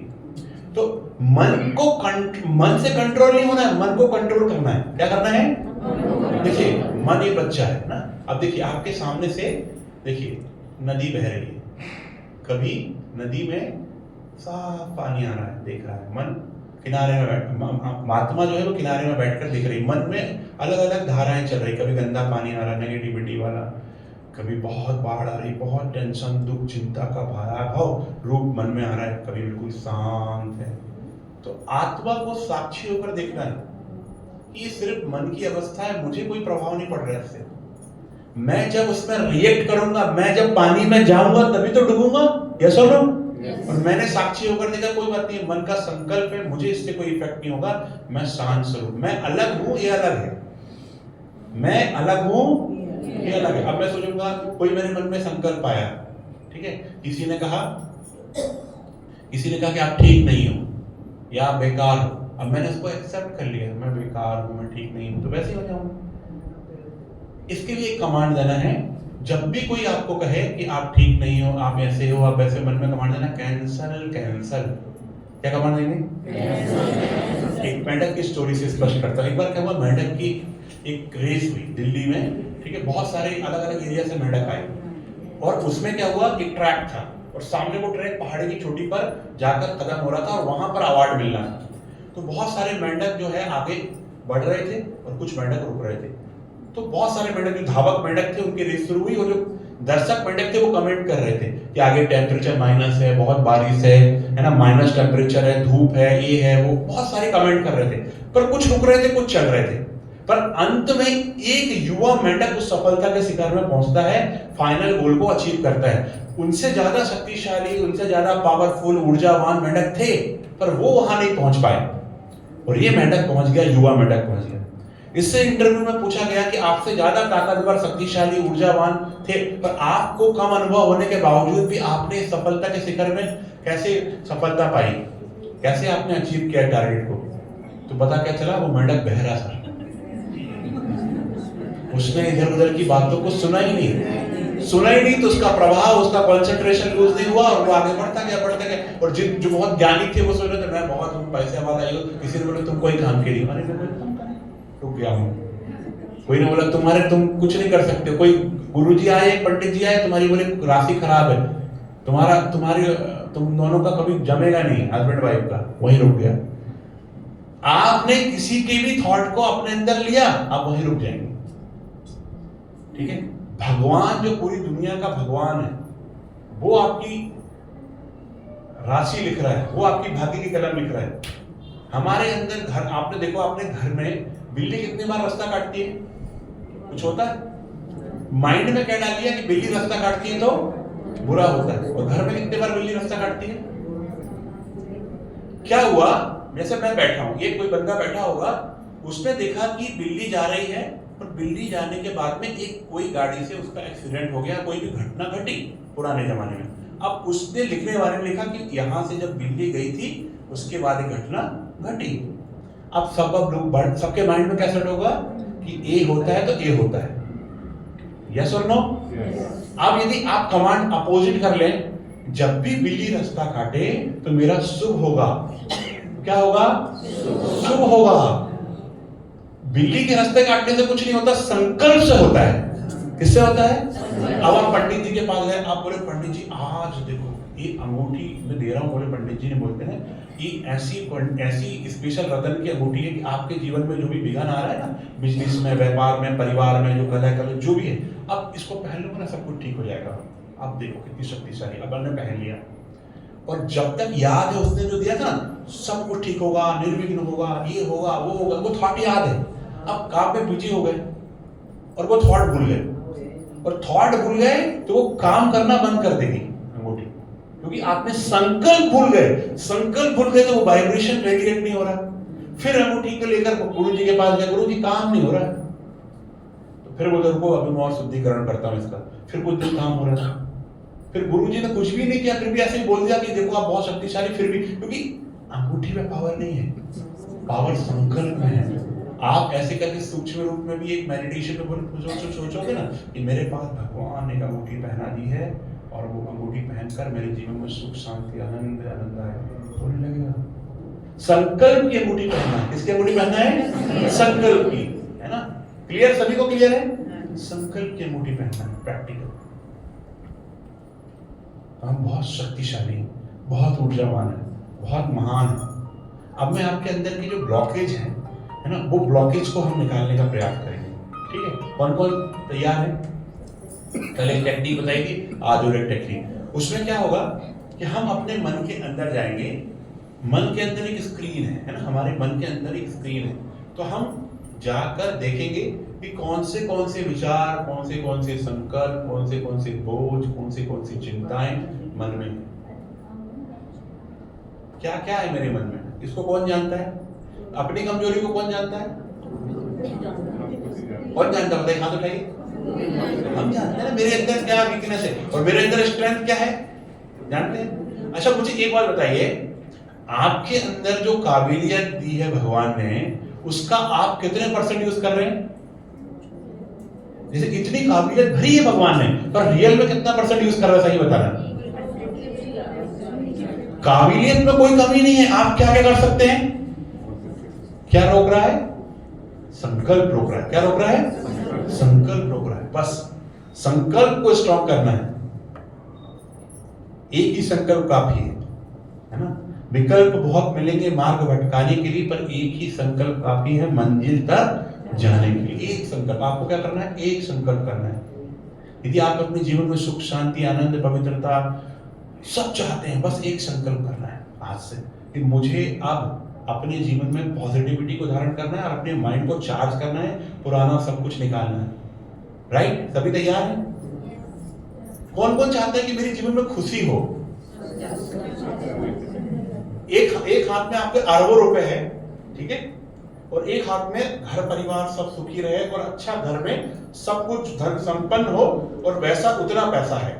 तो मन से कंट्रोल नहीं होना है, मन को कंट्रोल करना है। क्या करना है? देखिए मन एक बच्चा है ना। अब देखिए आपके सामने से, देखिए नदी बह रही है, कभी नदी में साफ पानी आ रहा है, देख रहा है, मन किनारे में बैठ, महात्मा जो है वो किनारे में बैठकर देख रही, मन में अलग अलग धाराएं चल रही, कभी गंदा पानी आ रहा है नेगेटिविटी वाला, कभी बहुत बाढ़ आ रही, बहुत टेंशन, दुख, चिंता का भयावह रूप मन में आ रहा है, कभी बिल्कुल शांत है। तो आत्मा को साक्षी होकर देखना है कि ये सिर्फ मन की अवस्था है, मुझे कोई प्रभाव नहीं पड़ रहा है इससे। मैं जब उसमें रिएक्ट करूंगा, मैं जब पानी में जाऊंगा तभी तो डूबूंगा, यस और नो? और मैंने साक्षी होकर देखा कोई बात नहीं, मन का संकल्प है, मुझे इससे कोई इफेक्ट नहीं होगा, मैं शांत स्वरूप, मैं अलग हूं, ये अलग है, मैं अलग हूं, ये अलग है। अब मैं सोचूंगा, कोई मेरे मन में संकल्प आया, ठीक है, किसी ने कहा कि आप ठीक नहीं हो या आप बेकार हो। अब मैंने उसको एक्सेप्ट कर लिया, मैं बेकार हूं, मैं ठीक नहीं हूं, तो वैसे ही हो जाऊंगा। इसके लिए एक कमांड देना है, जब भी कोई आपको कहे कि आप ठीक नहीं हो, आप ऐसे हो, आप ऐसे, मन में कमांड देना कैंसल कैंसल। क्या कमांड देंगे? एक मेंढक की स्टोरी से स्पष्ट करता हूं। एक बार क्या हुआ, मेंढक की एक रेस हुई दिल्ली में, ठीक है, बहुत सारे अलग अलग एरिया से मेंढक आए और उसमें क्या हुआ, एक ट्रैक था और सामने वो ट्रैक पहाड़ी की चोटी पर जाकर खत्म हो रहा था और वहां पर अवार्ड मिलना था। तो बहुत सारे मेंढक जो है आगे बढ़ रहे थे और कुछ मेंढक रुक रहे थे। तो बहुत सारे मेंढक, जो धावक मेंढक थे, उनकी रेस शुरू हुई और जो दर्शक मेंढक थे वो कमेंट कर रहे थे कि आगे टेम्परेचर माइनस है, बहुत बारिश है ना, माइनस टेम्परेचर है, धूप है, ये है वो, बहुत सारे कमेंट कर रहे थे। पर कुछ रुक रहे थे, कुछ चल रहे थे। पर अंत में एक युवा मेंढक उस सफलता के शिखर में पहुंचता है, फाइनल गोल को अचीव करता है। उनसे ज्यादा शक्तिशाली, उनसे ज्यादा पावरफुल, ऊर्जावान मेंढक थे, पर वो वहां नहीं पहुंच पाए और ये मेंढक पहुंच गया, युवा मेंढक पहुंच गया। इससे इंटरव्यू में पूछा गया कि आपसे ज्यादा ताकतवर, शक्तिशाली, ऊर्जावान थे, पर आपको कम अनुभव होने के बावजूद भी आपने सफलता के शिखर में कैसे सफलता पाई, कैसे आपने अचीव किया टारगेट को? तो पता क्या चला, वो मेंढक बहरा था, उसने इधर उधर की बातों को सुना ही नहीं, तो उसका प्रभाव, उसका कंसंट्रेशन लूज नहीं हुआ और वो आगे बढ़ता गया। और जो बहुत ज्ञानी थे वो सोच रहे थे मैं बहुत हूं, पैसे वाला ही हूं, किसी ने बोला तुम कोई काम के लिए, रुक गया हूं। कोई ने बोला तुम कुछ नहीं कर सकते, कोई गुरुजी आए, पंडित जी आए, तुम्हारी बोले राशि खराब है, तुम दोनों का कभी जमेगा नहीं, हस्बैंड वाइफ का, वहीं रुक गया। आपने किसी के भी थॉट को अपने अंदर लिया, आप वहीं रुक जाएंगे, ठीक है। भगवान जो पूरी दुनिया का भगवान है वो आपकी राशि लिख रहा है, वो आपकी भाग्य की कलम लिख रहा है। हमारे अंदर घर, आपने देखो अपने घर में बिल्ली कितनी बार रास्ता काटती है, कुछ होता है? माइंड में क्या डाल दिया कि बिल्ली रास्ता काटती है तो बुरा होता है, और घर में कितनी बार बिल्ली रास्ता काटती है? क्या हुआ, जैसे मैं बैठा हूं, ये कोई बंदा बैठा होगा, उसने देखा कि बिल्ली जा रही है, और बिल्ली जाने के बाद में एक कोई गाड़ी से उसका एक्सीडेंट हो गया, कोई भी घटना घटी पुराने जमाने में। अब उसने लिखने वाले ने लिखा कि यहां से जब बिल्ली गई थी उसके बाद एक घटना घटी। अब सबके माइंड में क्या सेट होगा कि ए होता है तो ए होता है, यस और नो? अब यदि आप कमांड अपोजिट कर लें, जब भी बिल्ली रास्ता काटे तो मेरा शुभ होगा। क्या होगा? शुभ होगा। बिल्ली के रास्ते काटने से कुछ नहीं होता, संकल्प से होता है। किससे होता है? अब आप पंडित जी के पास गए, आप बोले पंडित जी आज देखो ये अंगूठी मैं दे रहा हूँ, बोले पंडित जी ने बोलते हैं ये ऐसी स्पेशल रतन की अंगूठी है कि आपके जीवन में जो भी विघ्न आ रहा है ना, बिजनेस में, व्यापार में, परिवार में, जो कलह जो भी है, अब इसको पहन लो ना, सब कुछ ठीक हो जाएगा। आप देखो कितनी शक्तिशाली। अब हमने पहन लिया, और जब तक याद है उसने जो दिया था सब कुछ ठीक होगा, निर्विघ्न होगा, ये होगा, वो होगा, वो थॉट याद है। अब काम में बिजी हो गए और वो थॉट भूल गए, और थॉट भूल गए तो वो काम करना बंद कर देगी अंगूठी, क्योंकि आपने संकल्प भूल गए। संकल्प भूल गए तो वो वाइब्रेशन रेडिएट नहीं हो रहा। फिर अंगूठी को लेकर गुरु जी के पास गए, गुरु जी काम नहीं हो रहा है, तो फिर बोलते रुको अभी मैं और शुद्धिकरण करता हूं इसका। फिर कुछ दिन काम हो रहा था, फिर गुरु जी ने कुछ भी नहीं किया, फिर भी ऐसे ही बोल दिया कि देखो आप बहुत शक्तिशाली, फिर भी, क्योंकि अंगूठी में पावर नहीं है, पावर संकल्प में है। आप ऐसे करके सूक्ष्म रूप में भी एक मेडिटेशन में सोचोगे ना कि मेरे पास भगवान ने अंगूठी पहना दी है, और वो अंगूठी पहनकर मेरे जीवन में सुख शांति आनंद आए, बोलने लगेगा। संकल्प की अंगूठी पहनना है। किसकी अंगूठी पहनना है? संकल्प की, है ना? क्लियर? सभी को क्लियर है? संकल्प की अंगूठी पहनना है, प्रैक्टिकल। हम बहुत शक्तिशाली हैं, बहुत ऊर्जावान है, बहुत महान है। अब मैं आपके अंदर की जो ब्लॉकेज है ना, वो ब्लॉकेज को हम निकालने का प्रयास करेंगे। ठीक है? कौन कौन तैयार है? कल एक टेक्निक बताई थी, आज और एक टेक्निक। उसमें क्या होगा कि हम अपने मन के अंदर जाएंगे। मन के अंदर एक स्क्रीन है ना, हमारे मन के अंदर एक स्क्रीन है, तो हम जाकर देखेंगे कि कौन से विचार, कौन से संकल्प, कौन से बोझ, कौन सी चिंताएं मन में, क्या क्या है मेरे मन में। इसको कौन जानता है? अपनी कमजोरी को कौन जानता है? कौन जानता है? बताइए, हाथ उठाइए। हम जानते हैं ना मेरे अंदर क्या वीकनेस है और मेरे अंदर स्ट्रेंथ क्या है, जानते हैं। अच्छा मुझे एक बात बताइए, आपके अंदर जो काबिलियत दी है भगवान ने, उसका आप कितने % यूज कर रहे हैं? जैसे इतनी काबिलियत भरी है भगवान ने, पर रियल में कितना % यूज कर रहा है? सही बताना। काबिलियत में कोई कमी नहीं है, आप क्या क्या कर सकते हैं? क्या रोक रहा है? संकल्प रोक रहा है। क्या रोक रहा है? संकल्प रोक रहा है। बस संकल्प को स्ट्रॉन्ग करना है। एक ही संकल्प काफी है ना? विकल्प बहुत मिलेंगे मार्ग भटकाने के लिए, पर एक ही संकल्प काफी है मंजिल तक जाने के लिए। एक संकल्प, आपको क्या करना है? एक संकल्प करना है। यदि आप अपने जीवन में सुख शांति आनंद पवित्रता सब चाहते हैं, बस एक संकल्प करना है आज से कि मुझे अब अपने जीवन में पॉजिटिविटी को धारण करना है और अपने माइंड को चार्ज करना है, पुराना सब कुछ निकालना है। राइट? सभी तैयार हैं? कौन कौन चाहता है कि मेरे जीवन में खुशी हो? एक हाथ में आपके अरबों रुपए है, ठीक है, और एक हाथ में घर परिवार सब सुखी रहे और अच्छा घर में सब कुछ धन संपन्न हो, और वैसा उतना पैसा है।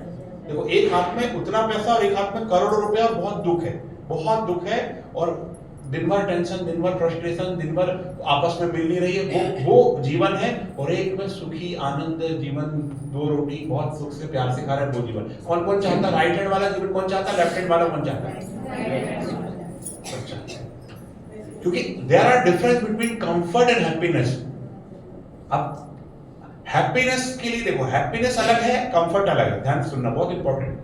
देखो, एक हाथ में उतना पैसा और एक हाथ में करोड़ों रुपए, और बहुत दुख है, और दिन भर टेंशन, दिन भर फ्रस्ट्रेशन, दिन भर आपस में मिल नहीं रही है, वो जीवन है। और एक में सुखी आनंद जीवन, 2 रोटी बहुत सुख से प्यार से खा रहे हैं, वो जीवन। कौन कौन चाहता? राइट हैंड वाला जीवन कौन चाहता? लेफ्ट हैंड वाला कौन चाहता है? अच्छा, क्योंकि there are difference between comfort and happiness. अब हैप्पीनेस के लिए देखो, हैप्पीनेस अलग है, कंफर्ट अलग है। ध्यान से सुनना, बहुत इंपॉर्टेंट।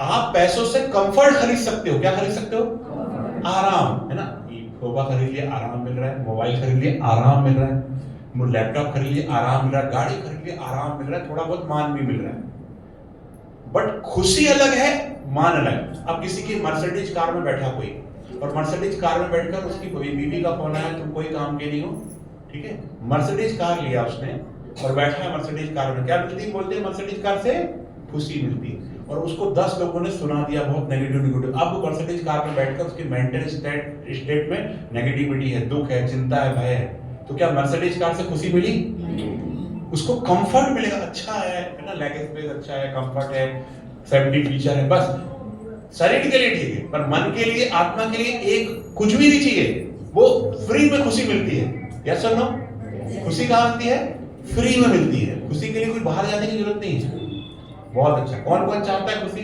आप पैसों से कंफर्ट खरीद सकते हो। क्या खरीद सकते हो? आराम, है ना? सोफा खरीद लिया, आराम मिल रहा है। मोबाइल खरीद लिया, आराम मिल रहा है। लैपटॉप खरीद लिए आराम मिल रहा है, गाड़ी खरीद लिए आराम मिल रहा है, थोड़ा बहुत मान भी मिल रहा है, बट खुशी अलग है, मान अलग। अब किसी की मर्सिडीज कार में बैठा कोई, और मर्सिडीज कार में बैठकर उसकी बीवी का फोन आया, तुम कोई काम के नहीं हो, ठीक है, मर्सिडीज कार लिया उसने और बैठा है मर्सिडीज कार में, क्या मिलती है, बोलते हैं मर्सिडीज कार से खुशी मिलती है, और उसको 10 लोगों ने सुना दिया बहुत नेगेटिव। अब मर्सिडीज कार में बैठकर उसकी मेंटल स्टेट में नेगेटिविटी है, दुख है, चिंता है, भय है, तो क्या मर्सिडीज कार से खुशी मिली? उसको कंफर्ट मिलेगा, अच्छा है ना, लेग स्पेस अच्छा है, कंफर्ट है, सेफ्टी फीचर है, बस शरीर के लिए ठीक है, पर मन के लिए, आत्मा के लिए एक कुछ भी नहीं चाहिए, वो फ्री में खुशी मिलती है। यस और नो? खुशी कहाँ मिलती है? फ्री में मिलती है। खुशी के लिए कोई बाहर जाने की जरूरत नहीं है। बहुत अच्छा, कौन कौन चाहता है खुशी?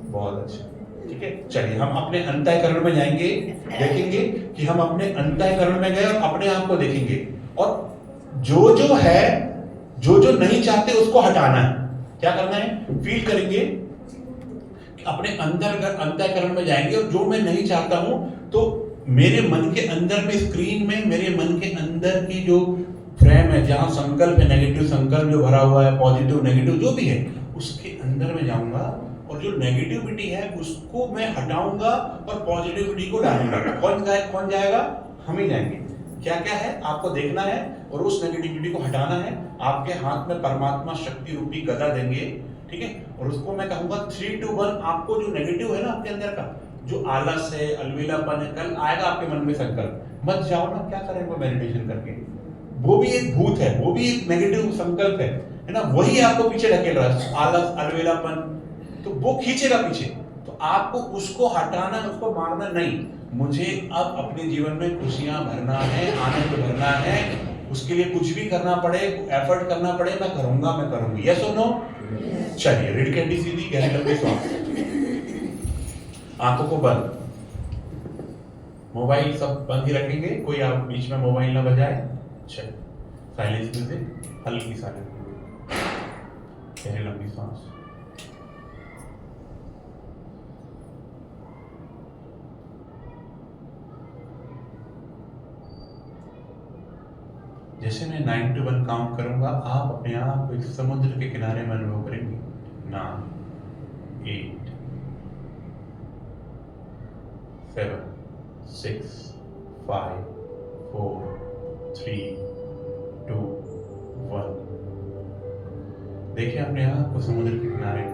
बहुत अच्छा, ठीक है। चलिए हम अपने अंतःकरण में जाएंगे, देखेंगे कि हम अपने अंतःकरण में गए और अपने आप को देखेंगे, और जो जो है, जो जो नहीं चाहते उसको हटाना है। क्या करना है? फील करेंगे, अपने अंतःकरण में जाएंगे, और जो मैं नहीं चाहता हूं, तो मेरे मन के अंदर में, स्क्रीन में, मेरे मन के अंदर की जो फ्रेम है, जहां संकल्प है, नेगेटिव संकल्प जो भरा हुआ है, पॉजिटिव नेगेटिव जो भी है, उसके अंदर में जाऊंगा, और जो नेगेटिविटी है उसको मैं हटाऊंगा और पॉजिटिविटी को डालूंगा। कौन जाएगा? हम ही जाएंगे। क्या क्या है आपको देखना है, और उस नेगेटिविटी को हटाना है। आपके हाथ में परमात्मा शक्ति रूपी गदा देंगे, ठीक है, और उसको मैं कहूंगा 3 to 1। आपको जो नेगेटिव है ना आपके अंदर का, जो आलस है, अलविलापन है, कल आएगा आपके मन में संकल्प, मत जाओ ना, क्या करेंगे मेडिटेशन करके, वो भी एक भूत है, वो भी एक नेगेटिव संकल्प है ना, वही आपको पीछे ढकेल रहा है, आलस, अलविलापन, तो वो खींचेगा पीछे। तो आपको उसको हटाना, उसको मारना नहीं। मुझे अब अपने जीवन में खुशियां भरना है, आनंद भरना है, उसके लिए कुछ भी करना पड़े, एफर्ट करना पड़े, मैं करूंगा, मैं करूंगी। यस और नो? चलिए, रीढ़ की हड्डी सीधी, गहरी लंबी सांस, आंखों को बंद, मोबाइल सब बंद ही रखेंगे, कोई आप बीच में मोबाइल ना बजाए। चलिए, साइलेंस म्यूजिक, हल्की साइलेंस, गहरी लंबी सांस। जैसे मैं 9 to 1 काउंट करूंगा, आप अपने आप को एक समुद्र के किनारे में अनुभव करेंगे। 9, 8, 7, 6, 5, 4, 3, 2, 1। देखिए अपने आप को समुद्र के किनारे।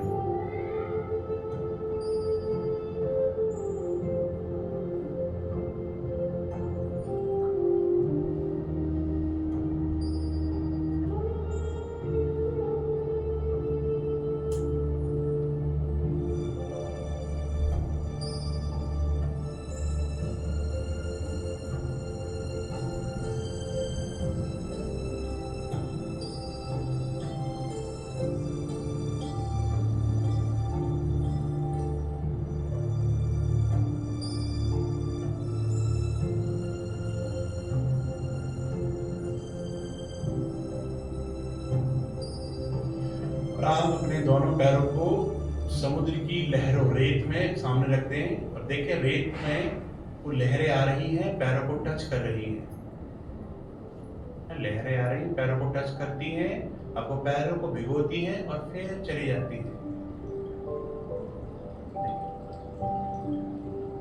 आप अपने दोनों पैरों को समुद्र की लहरों, रेत में सामने रखते हैं, और देखिए रेत में वो लहरें आ रही हैं, पैरों को टच कर रही हैं। लहरें आ रही हैं, पैरों को टच करती हैं, आपको पैरों को भिगोती हैं और फिर चली जाती हैं।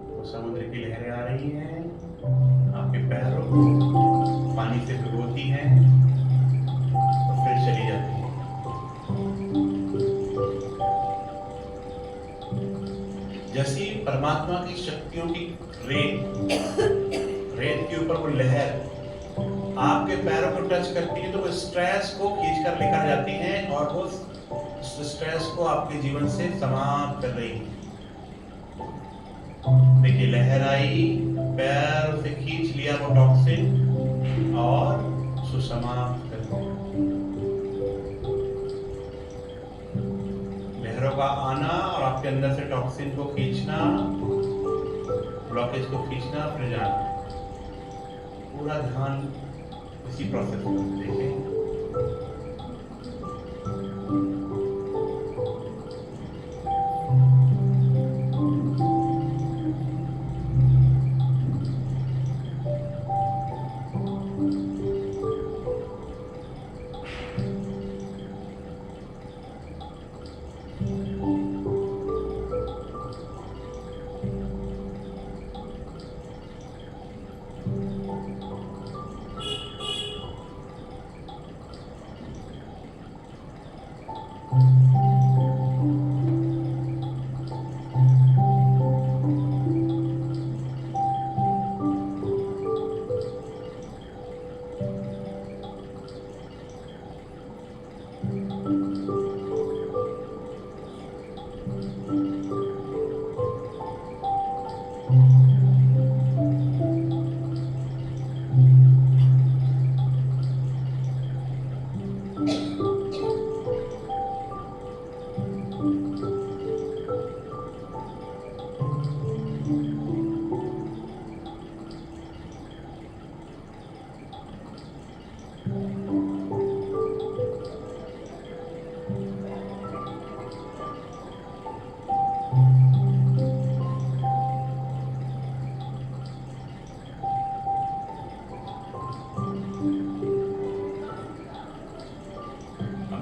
तो समुद्र की लहरें आ रही हैं, आपके पैरों को पानी से भिगोती हैं और फिर चली जाती हैं। जैसी परमात्मा की शक्तियों की रेत के ऊपर वो लहर आपके पैरों को टच करती है, तो वो स्ट्रेस को खींचकर लेकर जाती है, और वो स्ट्रेस को आपके जीवन से समाप्त कर रही है। देखिए लहर आई, पैरों से खींच लिया वो टॉक्सिन और उसको समाप्त कर दिया। लहरों का आना और आपके अंदर से टॉक्सिन को खींचना, ब्लॉकेज को खींचना, फिर जाना। पूरा ध्यान इसी प्रोसेस को देखें।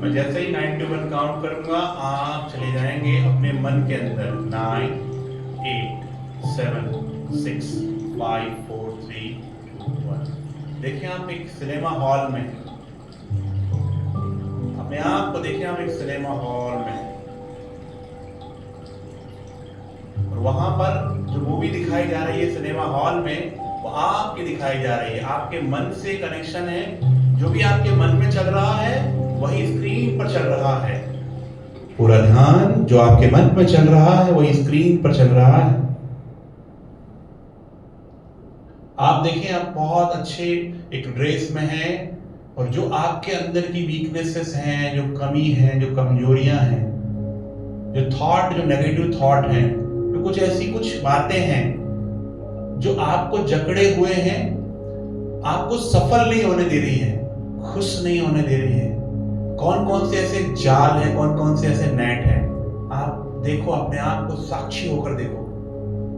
मैं जैसे ही 9 to 1 काउंट करूंगा आप चले जाएंगे अपने मन के अंदर। 9, 8, 7, 6, 5, 4, 3, 2, 1। देखिए आप एक सिनेमा हॉल में, अपने आप को देखिए आप एक सिनेमा हॉल में, और वहां पर जो मूवी दिखाई जा रही है सिनेमा हॉल में वो आपकी दिखाई जा रही है। आपके मन से कनेक्शन है, जो भी आपके मन में चल रहा है वही स्क्रीन पर चल रहा है। पूरा ध्यान जो आपके मन में चल रहा है वही स्क्रीन पर चल रहा है। आप देखें आप बहुत अच्छे एक ड्रेस में हैं, और जो आपके अंदर की वीकनेसेस हैं, जो कमी है, जो कमजोरियां हैं, जो थॉट, जो नेगेटिव थॉट हैं, तो कुछ ऐसी कुछ बातें हैं जो आपको जकड़े हुए हैं, आपको सफल नहीं होने दे रही है, खुश नहीं होने दे रही है। कौन कौन से ऐसे जाल हैं, कौन कौन से ऐसे नेट हैं, आप देखो, अपने आप को साक्षी होकर देखो,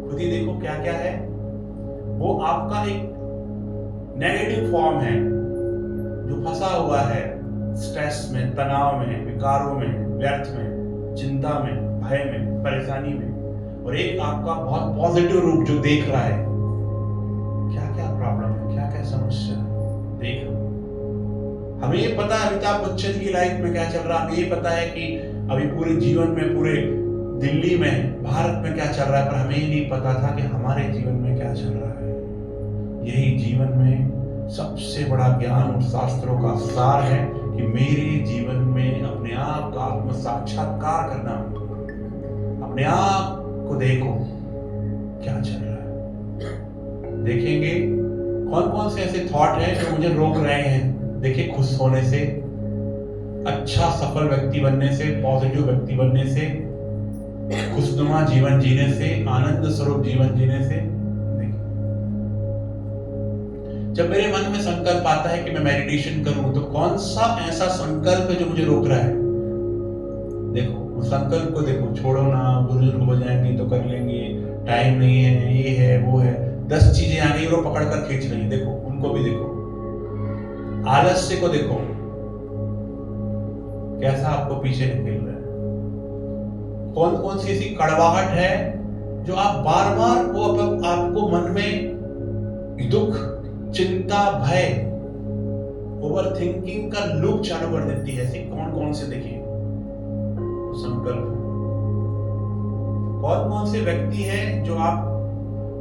खुद ही देखो क्या क्या है। वो आपका एक नेगेटिव फॉर्म है जो फंसा हुआ है स्ट्रेस में, तनाव में, विकारों में, व्यर्थ में, चिंता में, भय में, परेशानी में, और एक आपका बहुत पॉजिटिव रूप जो देख रहा है क्या क्या प्रॉब्लम है, क्या क्या समस्या है। देख हमें ये पता है अमिताभ बच्चन की लाइफ में क्या चल रहा है, हमें ये पता है कि अभी पूरे जीवन में, पूरे दिल्ली में, भारत में क्या चल रहा है, पर हमें ये नहीं पता था कि हमारे जीवन में क्या चल रहा है। यही जीवन में सबसे बड़ा ज्ञान और शास्त्रों का सार है कि मेरे जीवन में अपने आप का आत्म साक्षात्कार करना, अपने आप को देखो क्या चल रहा है। देखेंगे कौन कौन से ऐसे थॉट हैं जो मुझे रोक रहे हैं। देखिए खुश होने से, अच्छा सफल व्यक्ति बनने से, पॉजिटिव व्यक्ति बनने से, खुशनुमा जीवन जीने से, आनंद स्वरूप जीवन जीने से। जब मेरे मन में संकल्प आता है कि मैं मेडिटेशन करूं, तो कौन सा ऐसा संकल्प है जो मुझे रोक रहा है। देखो उस संकल्प को देखो, छोड़ो ना, बुजुर्ग हो जाएंगे तो कर लेंगे, टाइम नहीं है, ये है वो है, 10 चीजें आ गई और पकड़ कर खींच रही, देखो उनको भी देखो। आलस्य को देखो कैसा आपको पीछे ढकेल रहा है। कौन कौन सी ऐसी कड़वाहट है जो आप बार बार वो आपको मन में दुख, चिंता, भय, ओवर थिंकिंग का लूप चालू कर देती है। ऐसे कौन कौन से देखिए संकल्प, कौन कौन से व्यक्ति हैं जो आप,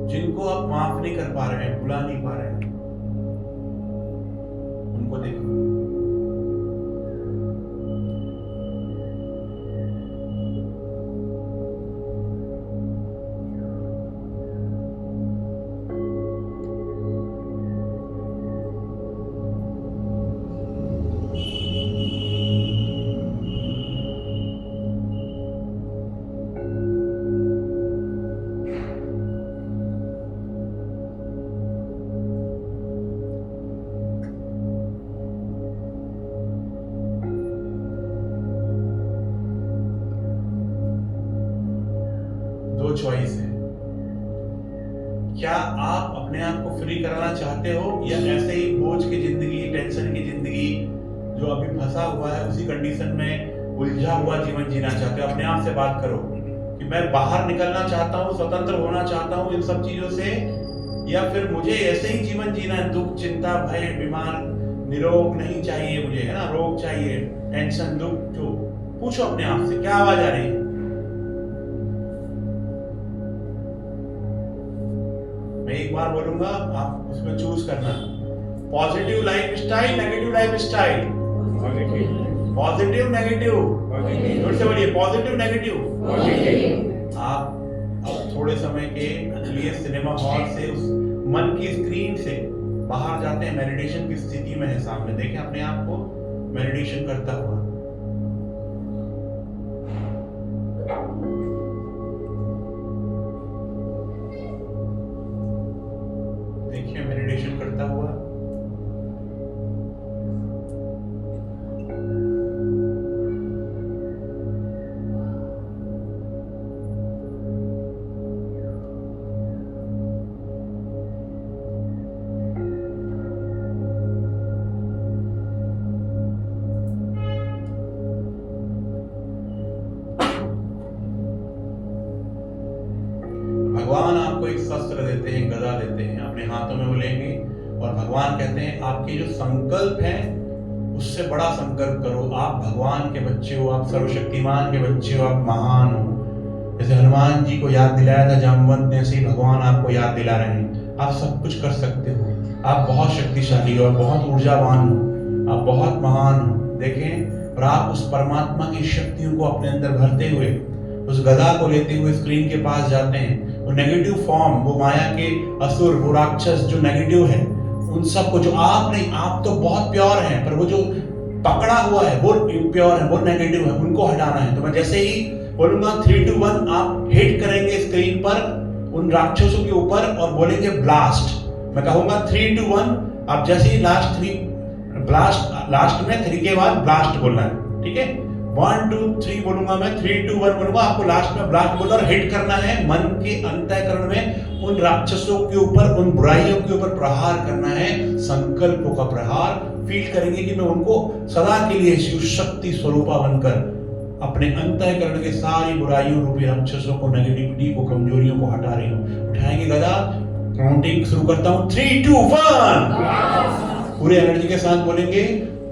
जिनको आप माफ नहीं कर पा रहे हैं, भुला नहीं पा रहे हैं, उनको देखो। चॉइस है, क्या आप अपने आप को फ्री कराना चाहते हो, या ऐसे ही बोझ की जिंदगी, टेंशन की जिंदगी जो अभी फंसा हुआ है उसी कंडीशन में उलझा हुआ जीवन जीना चाहते हो। अपने आप से बात करो कि मैं बाहर निकलना चाहता हूँ, स्वतंत्र होना चाहता हूँ इन सब चीजों से, या फिर मुझे ऐसे ही जीवन जीना है, दुख, चिंता, भय, बीमार, निरोग नहीं चाहिए मुझे, है ना, रोग चाहिए, टेंशन, दुख। जो पूछो अपने आप से, क्या आवाज आ रही है। मैं एक बार बोलूंगा, आप उसमें चूज करना, positive life style, negative life style. Positive, negative, जोर से बोलिए, पॉजिटिव, नेगेटिव। आप अब थोड़े समय के लिए सिनेमा हॉल से, उस मन की स्क्रीन से बाहर जाते हैं, मेडिटेशन की स्थिति में है, सामने देखें अपने आप को मेडिटेशन करता हुआ। देखिए मेडिटेशन करता हुआ। भगवान आपको एक शस्त्र देते हैं, गदा देते हैं, अपने हाथों में वो लेंगे और भगवान कहते हैं आपके जो संकल्प है उससे बड़ा संकल्प करो। आप भगवान के बच्चे हो, आप सर्वशक्तिमान के बच्चे हो, आप महान हो। जैसे हनुमान जी को याद दिलाया था जामवंत ने, ऐसे ही भगवान आपको याद दिला रहे हैं आप सब कुछ कर सकते हो, आप बहुत शक्तिशाली हो, बहुत ऊर्जावान हो, आप बहुत महान हो। देखें, और आप उस परमात्मा की शक्तियों को अपने अंदर भरते हुए उस गदा को लेते हुए स्क्रीन के पास जाते हैं। वो नेगेटिव फॉर्म, वो माया के असुर, वो राक्षस जो नेगेटिव है, उन सबको, जो आप नहीं, आप तो बहुत प्योर हैं, पर वो जो पकड़ा हुआ है वो इम्प्योर है, वो नेगेटिव है, उनको हटाना है। तो मैं जैसे ही बोलूंगा 3, 2, 1 आप हिट करेंगे स्क्रीन पर उन राक्षसों के ऊपर और बोलेंगे ब्लास्ट। मैं कहूंगा 3, 2, 1, आप जैसे ही लास्ट में 3 के बाद ब्लास्ट बोलना है, ठीक है? 1, 2, 3 बोलूंगा मैं, 3, 2, 1 बोलूंगा, आपको लास्ट में ब्लास्ट बोलना और हिट करना है मन के अंतःकरण में उन राक्षसों के ऊपर, उन बुराइयों के ऊपर प्रहार करना है, संकल्पों का प्रहार। फील करेंगे कि मैं उनको सदा के लिए शिव शक्ति स्वरूपा बनकर अपने अंतःकरण के सारी बुराइयों रूपी राक्षसों को, नेगेटिविटी को, कमजोरियों को हटा रही हूँ। उठाएंगे गदा, काउंटिंग शुरू करता हूँ 3, 2, 1। पूरे एनर्जी के साथ बोलेंगे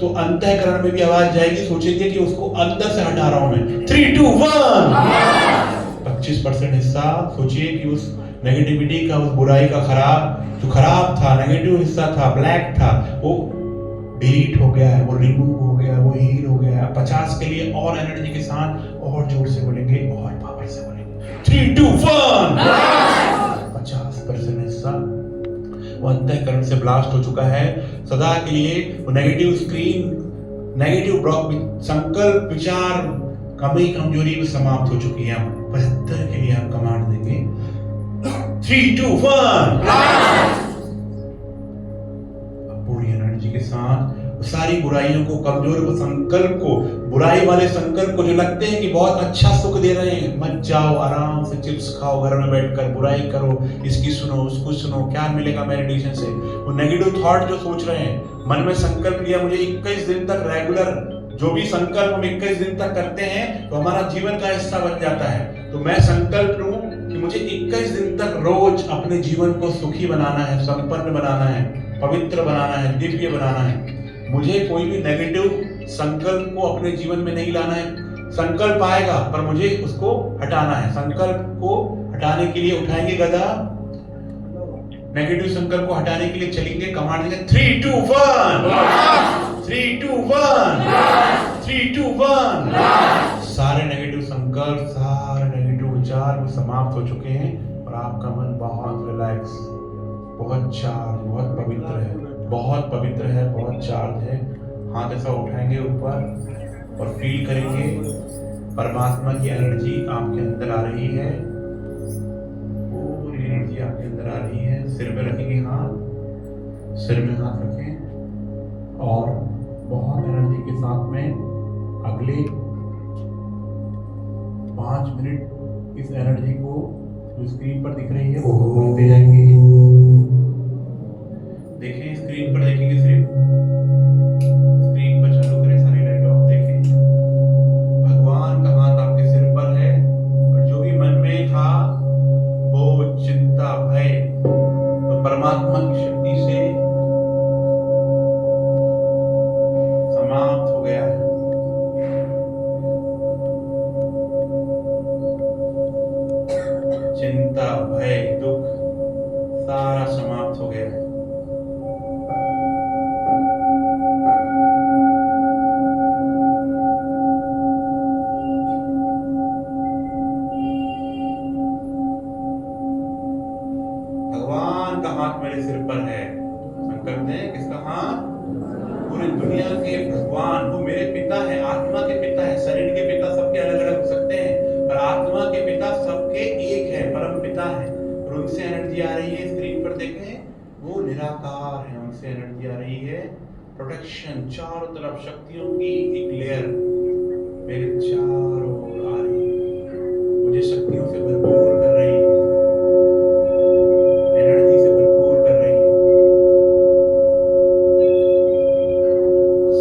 तो अंतःकरण में भी आवाज जाएगी, सोचेंगे कि उसको अंदर से हटा रहा हूं मैं। 3, 2, 1। 25% हिस्सा सोचिए कि उस नेगेटिविटी का, उस बुराई का, जो खराब था, नेगेटिव हिस्सा था, ब्लैक था, वो डिलीट हो गया है, वो रिमूव हो गया है, वो हील हो गया है। 50 के लिए और एनर्जी के साथ और जोर से बोलेंगे, और पावर से बोलेंगे। 3, 2, 1। 50% हिस्सा वो अंतःकरण से ब्लास्ट हो चुका है सदा के लिए। वो नेगेटिव स्क्रीन, नेगेटिव ब्लॉक, संकल्प, विचार, कमी, कमजोरी भी समाप्त हो चुकी है। 75 के लिए आप कमांड देंगे 3, 2, 1। पूरी एनर्जी के साथ सारी बुराइयों को, कमजोर को, संकल्प को, बुराई वाले संकल्प को जो लगते हैं कि बहुत अच्छा सुख दे रहे हैं, मत जाओ, आराम से चिप्स खाओ घर में बैठकर, बुराई करो, इसकी सुनो, उसको सुनो, क्या मिलेगा मेडिटेशन से। वो नेगेटिव थॉट जो सोच रहे हैं, मन में संकल्प लिया मुझे 21 दिन तक रेगुलर, जो भी संकल्प हम 21 दिन तक करते हैं तो हमारा जीवन का हिस्सा बन जाता है। तो मैं संकल्प लूं कि मुझे 21 दिन तक रोज अपने जीवन को सुखी बनाना है, संपन्न बनाना है, पवित्र बनाना है, दिव्य बनाना है। मुझे कोई भी नेगेटिव संकल्प को अपने जीवन में नहीं लाना है। संकल्प आएगा पर मुझे उसको हटाना है। संकल्प को हटाने के लिए उठाएंगे गदा, नेगेटिव संकल्प को हटाने के लिए चलेंगे, कमांड देंगे 3, 2, 1। 3, 2, 1। 3, 2, 1। सारे नेगेटिव संकल्प, सारे नेगेटिव विचार वो समाप्त हो चुके हैं और आपका मन बहुत रिलैक्स, बहुत चार्ज, बहुत पवित्र है, बहुत पवित्र है, बहुत चार्ज है। हाथ ऐसा उठाएंगे ऊपर और फील करेंगे परमात्मा की एनर्जी आपके अंदर आ रही है, पूरी एनर्जी आपके अंदर आ रही है। सिर पे रखेंगे हाथ, सिर में हाथ रखें और बहुत एनर्जी के साथ में अगले 5 मिनट इस एनर्जी को जो स्क्रीन पर दिख रही है वो बोलते जाएंगे। देखें स्क्रीन पर, देखेंगे सिर्फ स्क्रीन पर चालू करें सारी लाइट ऑफ। देखें भगवान का हाथ आपके सिर पर है और जो भी मन में था वो चिंता, भय, तो परमात्मा की शक्ति से समाप्त हो गया है। चिंता, भय, दुख सारा समाप्त हो गया है। भगवान का हाथ मेरे सिर पर है। संकल्प दें, किसका हाथ? पूरी दुनिया के भगवान, वो मेरे पिता है, आत्मा के पिता है। शरीर के पिता सबके अलग अलग हो सकते हैं पर आत्मा के पिता सबके एक है, परम पिता है। और उनसे एनर्जी आ रही है, स्क्रीन पर देखें, वो निराकार है, उनसे एनर्जी आ रही है। प्रोटेक्शन, चारों तरफ शक्तियों की एक लेयर मेरे चारों ओर आ रही है, मुझे शक्तियों से भरपूर कर रही है, एनर्जी से भरपूर कर रही है,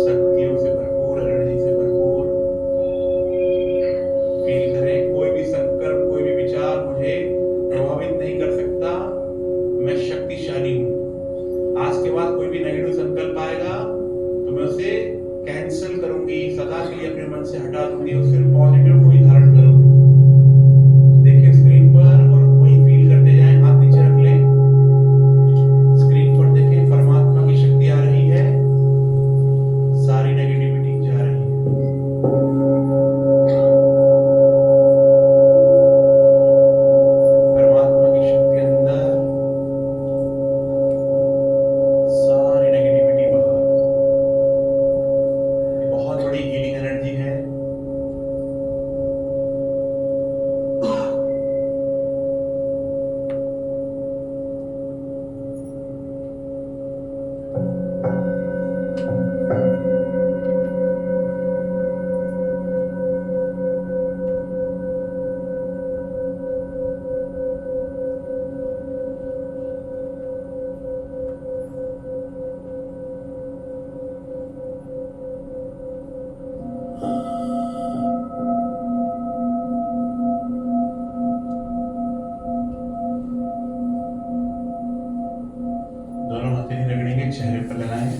शक्तियों से भरपूर, एनर्जी से भरपूर। फील करें कोई भी संकल्प, कोई भी विचार मुझे प्रभावित नहीं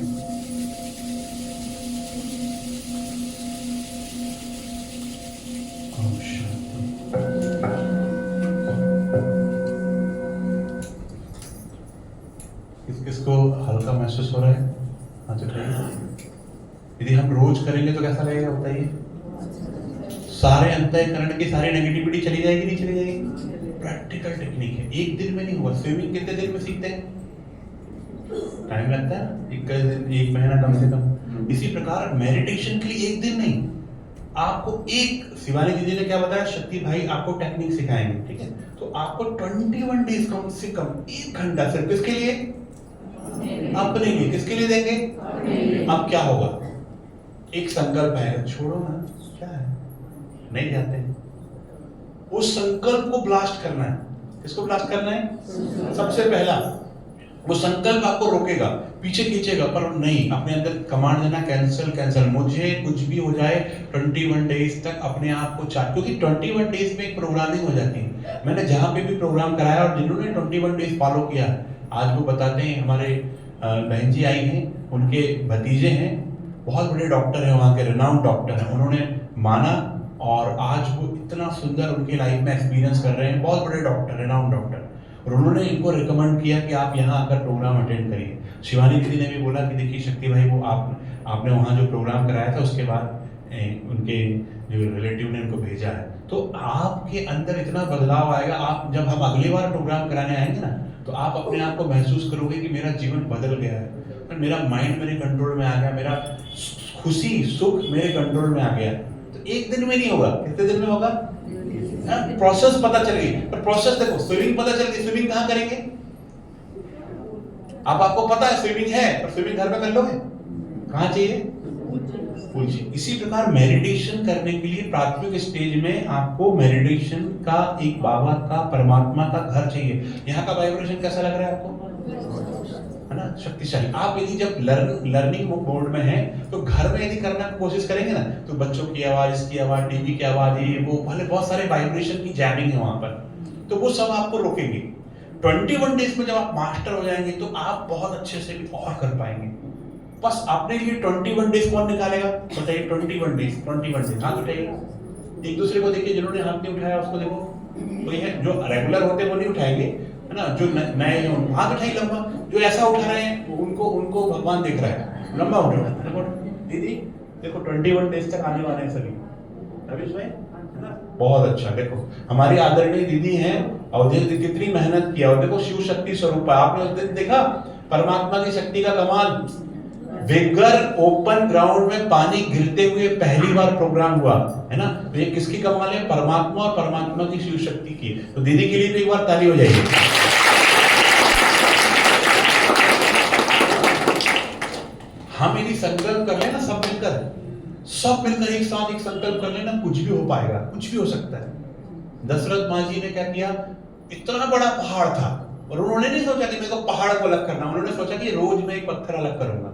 ओम शांति। किसको हल्का महसूस हो रहा है? हाथ उठाइए। यदि हम रोज करेंगे तो कैसा लगेगा बताइए? सारे अंतःकरण की सारी नेगेटिविटी चली जाएगी, नहीं चली जाएगी? प्रैक्टिकल टेक्निक है, एक दिन में नहीं होगा। स्विमिंग कितने दिन में सीखते हैं? टाइम लगता है, एक महीना कम से कम। इसी प्रकार मेडिटेशन के लिए एक दिन नहीं, आपको एक, शिवानी दीदी ने क्या बताया, शक्ति भाई आपको टेक्निक सिखाएंगे, ठीक है? तो आपको 21 डेज कम से कम 1 घंटा सिर्फ किसके लिए? अपने लिए। किसके लिए देंगे? अब क्या होगा? एक संकल्प आएगा, छोड़ो ना, क्या है, नहीं जाते हैं। उस संकल्प को ब्लास्ट करना है। किसको ब्लास्ट करना है? सबसे पहला वो संकल्प आपको रोकेगा, पीछे खींचेगा, पर नहीं, अपने अंदर कमांड देना, कैंसिल कैंसिल, मुझे कुछ भी हो जाए 21 डेज तक अपने आप को चाह, क्योंकि 21 डेज में एक प्रोग्रामिंग हो जाती है। मैंने जहां पे भी प्रोग्राम कराया और जिन्होंने 21 डेज फॉलो किया, आज वो बताते हैं, हमारे बहन जी आई हैं, उनके भतीजे हैं, बहुत बड़े डॉक्टर हैं, वहाँ के रिनाउंड डॉक्टर हैं, उन्होंने माना और आज वो इतना सुंदर उनकी लाइफ में एक्सपीरियंस कर रहे हैं। बहुत बड़े डॉक्टर, रिनाउंड डॉक्टर, और उन्होंने इनको रिकमेंड किया कि आप यहाँ आकर प्रोग्राम अटेंड करिए। शिवानी दीदी ने भी बोला कि देखिए शक्ति भाई, वो आपने वहाँ जो प्रोग्राम कराया था उसके बाद उनके जो रिलेटिव ने उनको भेजा है, तो आपके अंदर इतना बदलाव आएगा। आप जब हम अगली बार प्रोग्राम कराने आएंगे ना, तो आप अपने आप को महसूस करोगे कि मेरा जीवन बदल गया है, मेरा माइंड मेरे कंट्रोल में आ गया, मेरा खुशी सुख मेरे कंट्रोल में आ गया। तो एक दिन में नहीं होगा, कितने दिन में होगा? प्रोसेस पता चल गई। पर प्रोसेस देखो, स्विमिंग पता चल गई, स्विमिंग कहाँ करेंगे? अब आपको पता है स्विमिंग है, पर स्विमिंग घर में कर लोगे? कहाँ चाहिए? पूल चाहिए। इसी प्रकार मेडिटेशन करने के लिए प्राथमिक स्टेज में आपको मेडिटेशन का एक बाबा का, परमात्मा का घर चाहिए। यहाँ का वाइब्रेशन कैसा लग रहा है आपको? है ना, शक्तिशाली। आप यदि जब लर्निंग मोड में हैं, तो घर में यदि करने की कोशिश करेंगे ना, तो बच्चों की आवाज, इसकी आवाज, टीवी की आवाज, ये वो भले बहुत सारे वाइब्रेशन की जैमिंग है वहां पर, तो वो सब आपको रोकेंगे। 21 डेज में जब आप मास्टर हो जाएंगे, तो आप बहुत अच्छे से भी और कर पाएंगे। बस अपने लिए 21 डेज कौन निकालेगा बताइए? 21 डेज हाथ उठाइए, एक दूसरे को देखिए, जिन्होंने हाथ नहीं उठाया उसको देखो, कोई है जो रेगुलर होते वो नहीं उठाएंगे, है ना, जो नए जो हाथ उठाइए लंबा, जो ऐसा उठा रहे हैं उनको भगवान देख रहा है, लंबा उठो। देखो दीदी, देखो 21 डेज तक आने वाले हैं सभी, रवीश भाई, है ना, बहुत अच्छा। देखो हमारी आदरणीय दीदी हैं, और कितनी मेहनत किया, और देखो शिव शक्ति स्वरूप है। आपने उस दिन देखा परमात्मा की शक्ति का कमाल, बेगर ओपन ग्राउंड में पानी गिरते हुए पहली बार प्रोग्राम हुआ, है ना। तो ये किसकी कमाल है? परमात्मा और परमात्मा की शिव शक्ति की। तो दीदी के लिए भी एक बार ताली हो जाएगी। हम यदि संकल्प कर लेना, सब मिलकर एक साथ एक संकल्प कर लेना, कुछ भी हो पाएगा, कुछ भी हो सकता है। दशरथ माँ जी ने क्या किया? इतना बड़ा पहाड़ था, और उन्होंने नहीं सोचा कि मेरे को पहाड़ को अलग करना, उन्होंने सोचा कि रोज मैं एक पत्थर अलग करूंगा।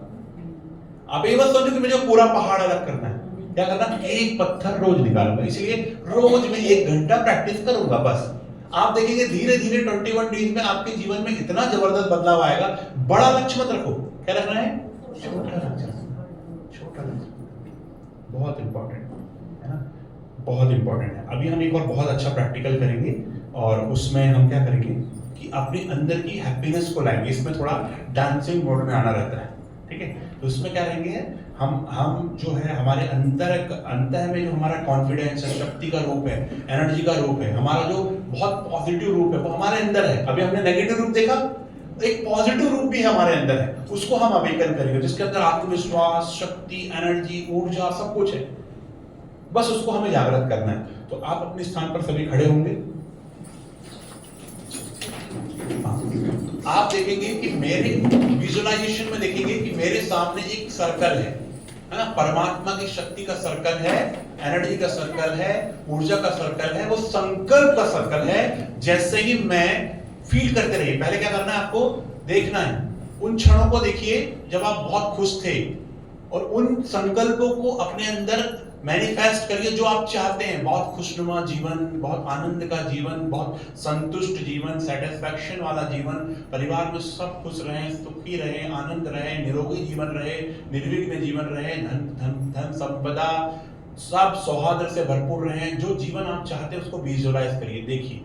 आप ये मत सोचो कि मुझे पूरा पहाड़ अलग करना है, क्या करना? एक पत्थर रोज निकालूंगा, इसलिए रोज में 1 घंटा प्रैक्टिस करूंगा। बस आप देखेंगे धीरे धीरे 21 डेज में आपके जीवन में इतना जबरदस्त बदलाव आएगा। बड़ा लक्ष्य मत रखो, क्या रखना है? छोटा लक्ष्य, छोटा लक्ष्य, बहुत इंपॉर्टेंट है ना, बहुत इंपॉर्टेंट है। अभी हम एक और बहुत अच्छा प्रैक्टिकल करेंगे, और उसमें हम क्या करेंगे कि अपने अंदर की हैप्पीनेस को लाएंगे। इसमें थोड़ा डांसिंग मोड में आना रहता है, ठीक है। तो उसमें क्या रहेंगे, हम जो है हमारे अंतर में जो हमारा कॉन्फिडेंस है, शक्ति का रूप है, एनर्जी का रूप है, हमारा जो बहुत पॉजिटिव रूप है, वो हमारे अंदर है। अभी हमने नेगेटिव रूप देखा, एक पॉजिटिव रूप भी हमारे अंदर है, उसको हम अवेकन करेंगे, जिसके अंदर आत्मविश्वास, शक्ति, एनर्जी, ऊर्जा सब कुछ है। बस उसको हमें जागृत करना है। तो आप अपने स्थान पर सभी खड़े होंगे। आप देखेंगे कि मेरे विजुअलाइजेशन में देखेंगे कि मेरे सामने एक सर्कल है ना, परमात्मा की शक्ति का सर्कल है, एनर्जी का सर्कल है, ऊर्जा का सर्कल है, वो संकल्प का सर्कल है। जैसे ही मैं फील करते रहिए, पहले क्या करना है आपको देखना है, उन क्षणों को देखिए जब आप बहुत खुश थे, और उन संकल्पों को अपने अंदर मैनिफेस्ट करिए जो आप चाहते हैं, बहुत खुशनुमा जीवन, बहुत आनंद का जीवन, बहुत संतुष्ट जीवन, सेटिस्फैक्शन वाला जीवन, परिवार में सब खुश रहें, सुखी रहें, आनंद रहें, निरोगी जीवन रहे, निर्विघ्न जीवन रहे, धन संपदा सब सौहार्द से भरपूर रहें। जो जीवन आप चाहते हैं उसको विजुअलाइज करिए, देखिए,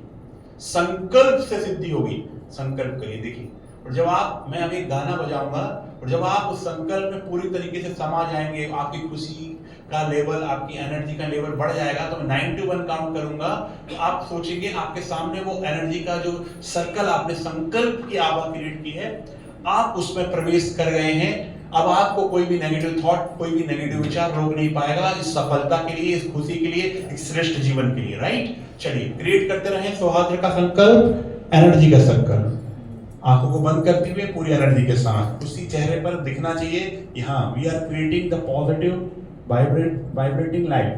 संकल्प से सिद्धि होगी। संकल्प करिए, देखिए, और जब आप, मैं अभी गाना बजाऊंगा और जब आप उस संकल्प में पूरी तरीके से समा जाएंगे, आपकी खुशी का लेवल, आपकी एनर्जी का लेवल बढ़ जाएगा। तो मैं 9 to 1 काउंट करूंगा तो आप सोचेंगे आपके सामने वो एनर्जी का जो सर्कल आपने संकल्प की आभा क्रिएट की है, आप उसमें प्रवेश कर गए हैं। अब आपको कोई भी नेगेटिव थॉट, कोई भी नेगेटिव विचार रोक नहीं पाएगा इस सफलता के लिए, इस खुशी के लिए, एक श्रेष्ठ जीवन के लिए। राइट, चलिए क्रिएट करते रहें सौहार्द का संकल्प, एनर्जी का संकल्प। आंखों को बंद करते हुए पूरी एनर्जी के साथ खुशी चेहरे पर दिखना चाहिए। यहाँ we are creating the positive vibrating life.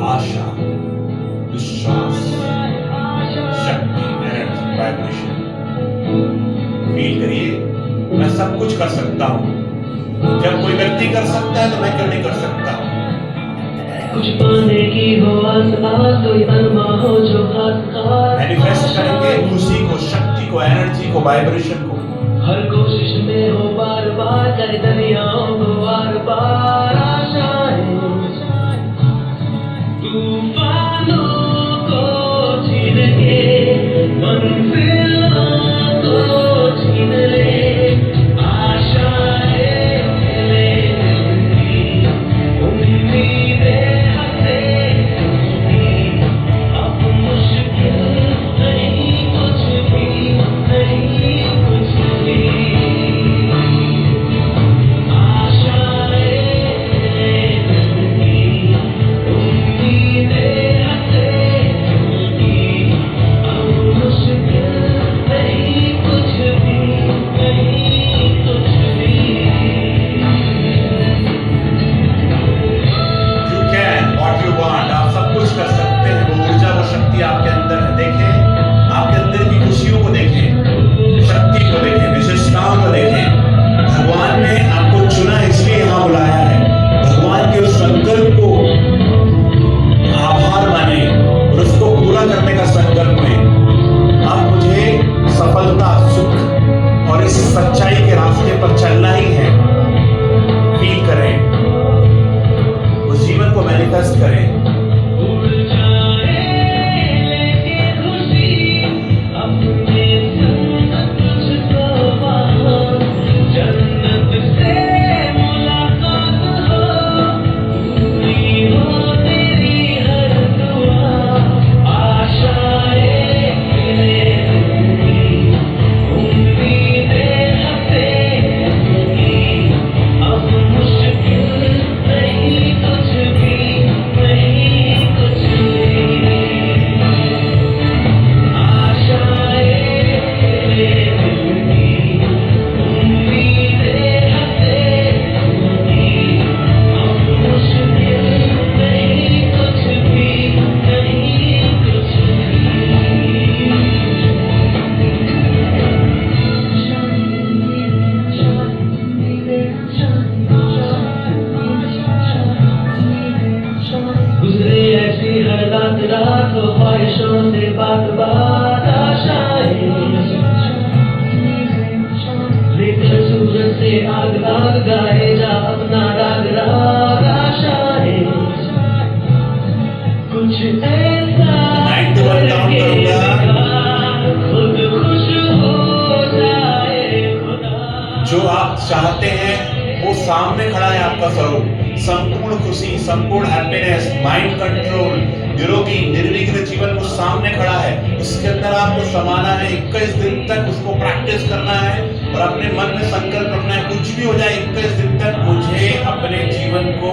आशा, विश्वास, शक्ति, एनर्जी, वाइब्रेशन। फील करिए, मैं सब कुछ कर सकता हूं। जब कोई व्यक्ति कर सकता है तो मैं क्यों नहीं कर सकता? कुछ पाने की हो आस कोई अरमा हो जो खास मैनिफेस्ट करेंगे खुशी को, शक्ति को, एनर्जी को, वाइब्रेशन को। हर कोशिश में हो बार बार कर दरियाओं को बार बार आशाएं, तूफानों को छीन के मंजिलों को छीन ले, आशाएं ले उम्मीदें सच्चाई के रास्ते पर चलना ही है। फील करें, उस जीवन को मैनिफेस्ट करें। जो आप चाहते हैं वो सामने खड़ा है, आपका स्वरूप। संपूर्ण खुशी, संपूर्ण हैप्पीनेस, माइंड कंट्रोल, निरोगी निर्विघ्न जीवन वो सामने खड़ा है। इसके अंदर आपको समाना है। 21 दिन तक उसको प्रैक्टिस करना है और अपने मन में संकल्प रखना है, कुछ भी हो जाए 21 दिन तक मुझे अपने जीवन को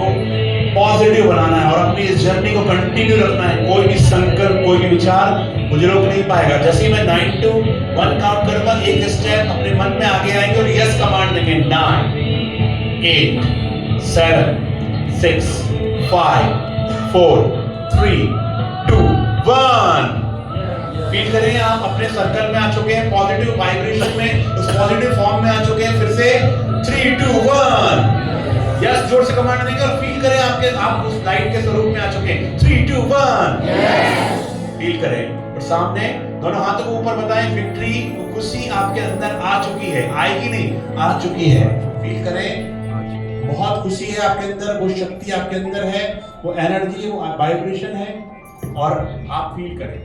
पॉजिटिव बनाना है और अपनी इस जर्नी को कंटिन्यू रखना है। कोई भी संकल्प, कोई भी विचार मुझे रोक नहीं पाएगा। जैसे ही मैं 9 to 1 काउंट करूंगा, एक स्टेप अपने मन में आगे आएंगे और यस कमांड देंगे। 9, 8, 7, 6, 5, 4, 3, 2, 1। फील करें आप अपने सर्कल में आ चुके हैं, पॉजिटिव वाइब्रेशन में, उस पॉजिटिव फॉर्म में आ चुके हैं। फिर से 3 2 1 यस, जोर से कमांड देंगे और फील करें आप उस लाइट के स्वरूप में आ चुके हैं। 3 2 1 यस, फील करें और सामने दोनों हाथों को ऊपर बताएं। विक्ट्री, खुशी आपके अंदर आ चुकी है, आएगी नहीं, आ चुकी है। फील करें, बहुत खुशी है आपके अंदर, वो शक्ति आपके अंदर है, वो एनर्जी है, वो वाइब्रेशन है और आप फील करें।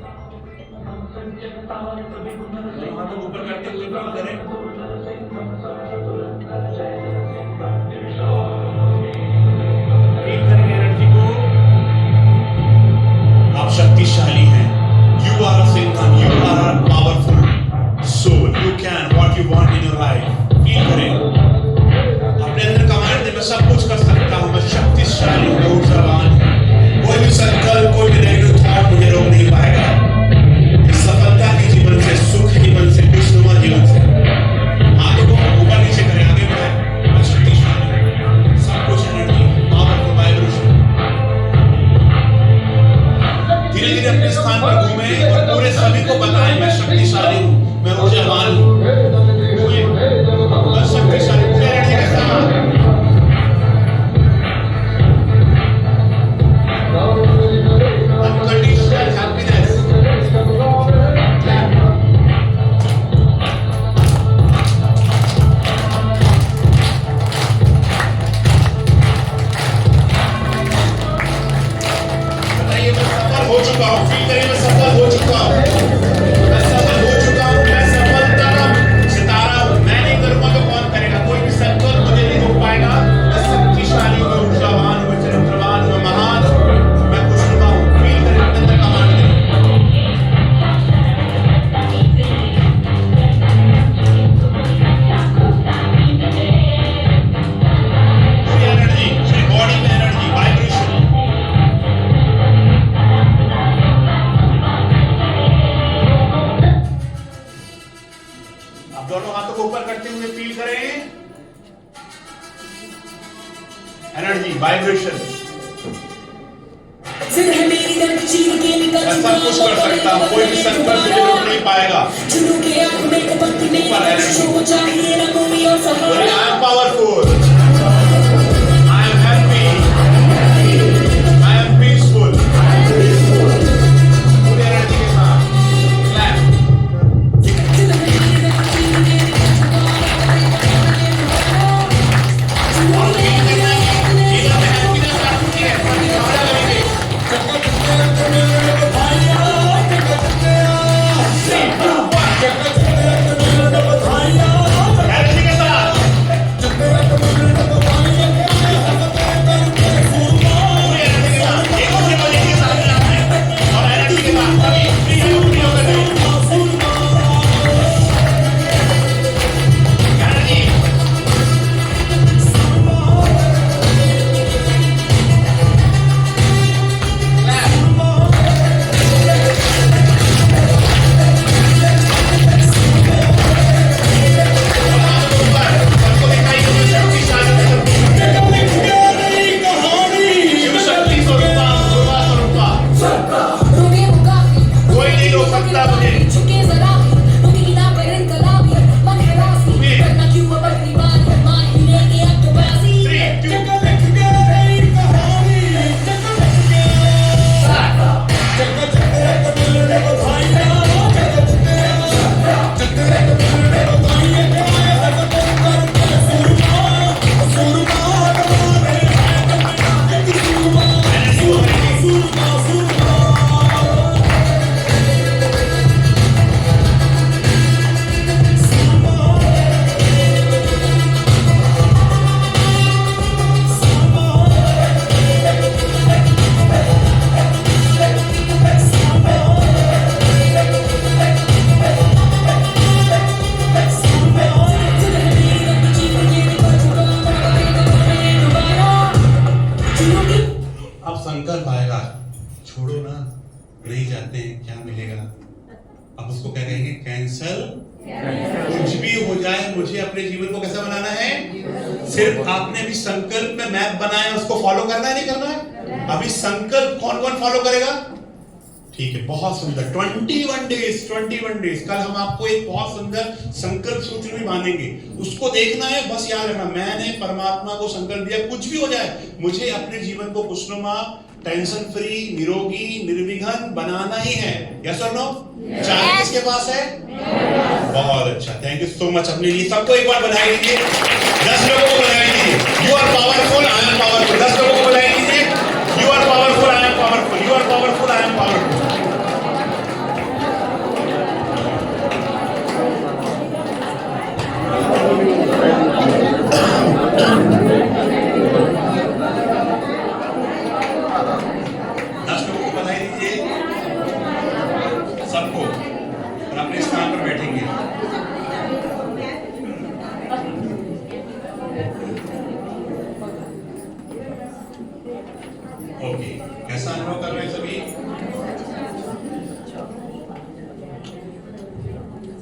हाथों को ऊपर करते हुए फील करें। फील करें एनर्जी को। आप शक्तिशाली हैं। You are a Satan, you are a powerful soul. You can what you want in your life. Feel करें। अपने अंदर कमांड दे, मैं सब कुछ कर सकता हूँ, मैं शक्तिशाली हूँ, ऊर्जावान हूँ। कोई भी संकल्प, कोई भी नेगेटिव थॉट मुझे रोक नहीं पाएगा। सफलता के जीवन से, सुख के जीवन से, खुशनुमा जीवन से। हाथों को ऊपर नीचे करें, आगे बढ़ाएं। मैं शक्तिशाली हूँ, सब कुछ एनर्जी, पावरफुल वाइब्रेशन। धीरे धीरे अपने स्थान पर घूमें और पूरे सभी को बताएं, मैं शक्तिशाली हूँ, मैं ऊर्जावान हूँ, मैं शक्तिशाली हूँ। एनर्जी के साथ unconditional happiness. बताइए, मैं सफल हो चुका हूँ। फील करिए, मैं सफल हो चुका हूँ, मैं सफल हो चुका हूँ, मैं सफलता का सितारा हूँ। मैं नहीं करूँगा तो कौन करेगा? कोई भी संकल्प मुझे नहीं रोक पाएगा। मैं शक्तिशाली हूँ, मैं ऊर्जावान हूँ, मैं चरित्रवान हूँ, मैं महान हूँ, मैं खुशनुमा हूँ। फील करें, अपने अंदर कमांड दें। पूरी एनर्जी, पूरी बॉडी में एनर्जी, वाइब्रेशन। अब दोनों हाथों को ऊपर करते हुए फील करें एनर्जी, वाइब्रेशन। मैं सब कुछ कर सकता हूँ, कोई भी संकल्प मुझे रोक नहीं पाएगा। ऊपर energy. I am powerful. I am happy. I am peaceful. पूरी एनर्जी के साथ क्लैप। अब उसको क्या कहेंगे? कैंसल। कुछ भी हो जाए मुझे अपने जीवन को कैसा बनाना है? सिर्फ आपने अभी संकल्प में मैप बनाया, उसको फॉलो करना है, नहीं करना है? अभी संकल्प कौन कौन फॉलो करेगा? ठीक है, बहुत सुंदर। 21 डेज कल हम आपको एक बहुत सुंदर संकल्प सूत्र भी मानेंगे, उसको देखना है। बस याद रखना, मैंने परमात्मा को संकल्प दिया, कुछ भी हो जाए मुझे अपने जीवन को खुशनुमा, टेंशन फ्री, निरोगी, निर्विघ्न बनाना ही है। यस और नो? चाहे किसके पास है? बहुत अच्छा, थैंक यू सो मच। अपने लिए सबको एक बार बधाई दीजिए, 10 लोगों को बधाई दीजिए। You are powerful, I am powerful. 10 लोगों को बधाई दीजिए। You are powerful, I am powerful. You are powerful, I am powerful. सबको, और अपने स्थान पर बैठेंगे। ओके, कैसा अनुभव कर रहे हैं सभी?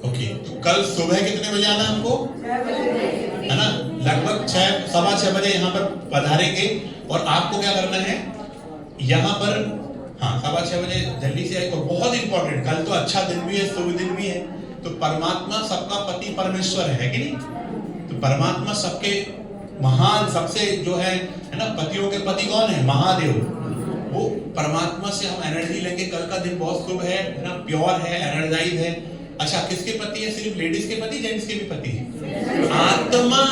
ओके, तो कल सुबह कितने बजे आना है हमको? 6 बजे, है ना? लगभग 6:15 बजे यहाँ पर पधारेंगे। और आपको क्या करना है यहाँ पर? हाँ, 6:15 बजे जल्दी से आए। और बहुत इंपॉर्टेंट, कल तो अच्छा दिन भी है, शुभ दिन भी है। तो परमात्मा सबका पति परमेश्वर है कि नहीं? तो परमात्मा सबके महान, सबसे जो है ना, पतियों के पति कौन है? महादेव। वो परमात्मा से हम एनर्जी लेंगे। कल का दिन बहुत शुभ है ना, प्योर है, एनर्जाइज है। अच्छा, किसके पति है? सिर्फ लेडीज के पति, जेंट्स के भी पति है? आत्मा,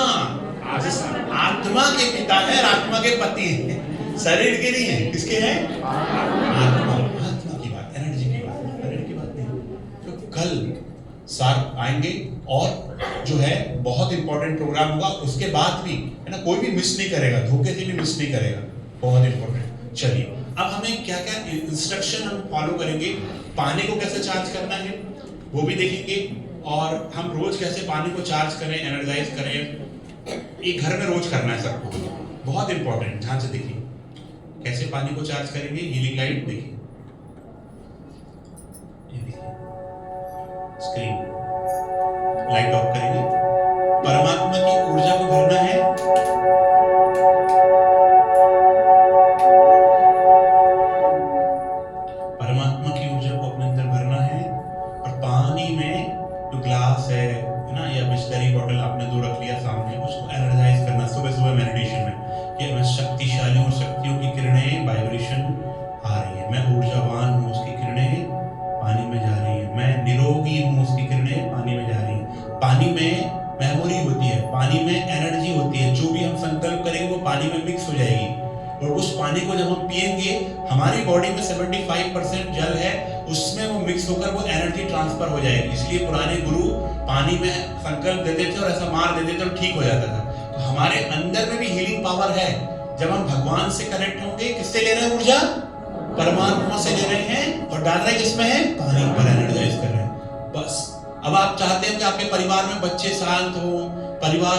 आत्मा के पिता है और आत्मा के पति है, शरीर के नहीं है। किसके हैं? आत्मा, आत्मा की बात, एनर्जी की बात, शरीर की बात नहीं। तो कल सार आएंगे और जो है बहुत इंपॉर्टेंट प्रोग्राम होगा। उसके बाद भी है ना, कोई भी मिस नहीं करेगा, धोखे से भी मिस नहीं करेगा, बहुत इंपॉर्टेंट। चलिए, अब हमें क्या क्या इंस्ट्रक्शन हम फॉलो करेंगे। पानी को कैसे चार्ज करना है वो भी देखेंगे, और हम रोज कैसे पानी को चार्ज करें, एनर्जाइज करें। एक घर में रोज करना है सबको, बहुत इंपॉर्टेंट। ध्यान से देखिए कैसे पानी को चार्ज करेंगे। हीलिंग लाइट देखिए, ये देखिए स्क्रीन, लाइट ऑफ करेंगे। परमात्मा की ऊर्जा को भरना है। परमात्मा की ऊर्जा को अपने अंदर भरना है। और पानी में जो ग्लास है ना, या बिस्लरी बॉटल आपने दो रख लिया सामने, उसको एनर्जाइज करना सुबह सुबह मेडिटेशन में कि मैं शक्तिशाली हूँ, शक्तियों की किरणें, वाइब्रेशन आ रही है। मैं ऊर्जावान हूँ, उसकी किरणें पानी में जा रही है। मैं निरोगी हूँ, उसकी किरणें पानी में जा रही है। पानी में मेमोरी होती है, पानी में एनर्जी होती है। जो भी हम संकल्प करेंगे वो पानी में मिक्स हो जाएगी। और उस पानी को जब हम पिएंगे, हमारी बॉडी में 75% जल है, उसमें वो मिक्स होकर वो एनर्जी ट्रांसफर हो जाएगी। इसलिए पुराने गुरु पानी में संकल्प देते थे और ऐसा मार देते थे और ठीक हो जाता था। तो हमारे अंदर में भी हीलिंग पावर है। जब हम भगवान से कनेक्ट होंगे, किससे ले रहे हैं ऊर्जा? परमात्मा से ले रहे हैं, और डाल रहे हैं किसमें है? पानी पर एनर्जाइज कर रहे हैं। बस अब आप चाहते हैं कि आपके परिवार में बच्चे शांत हो, परिवार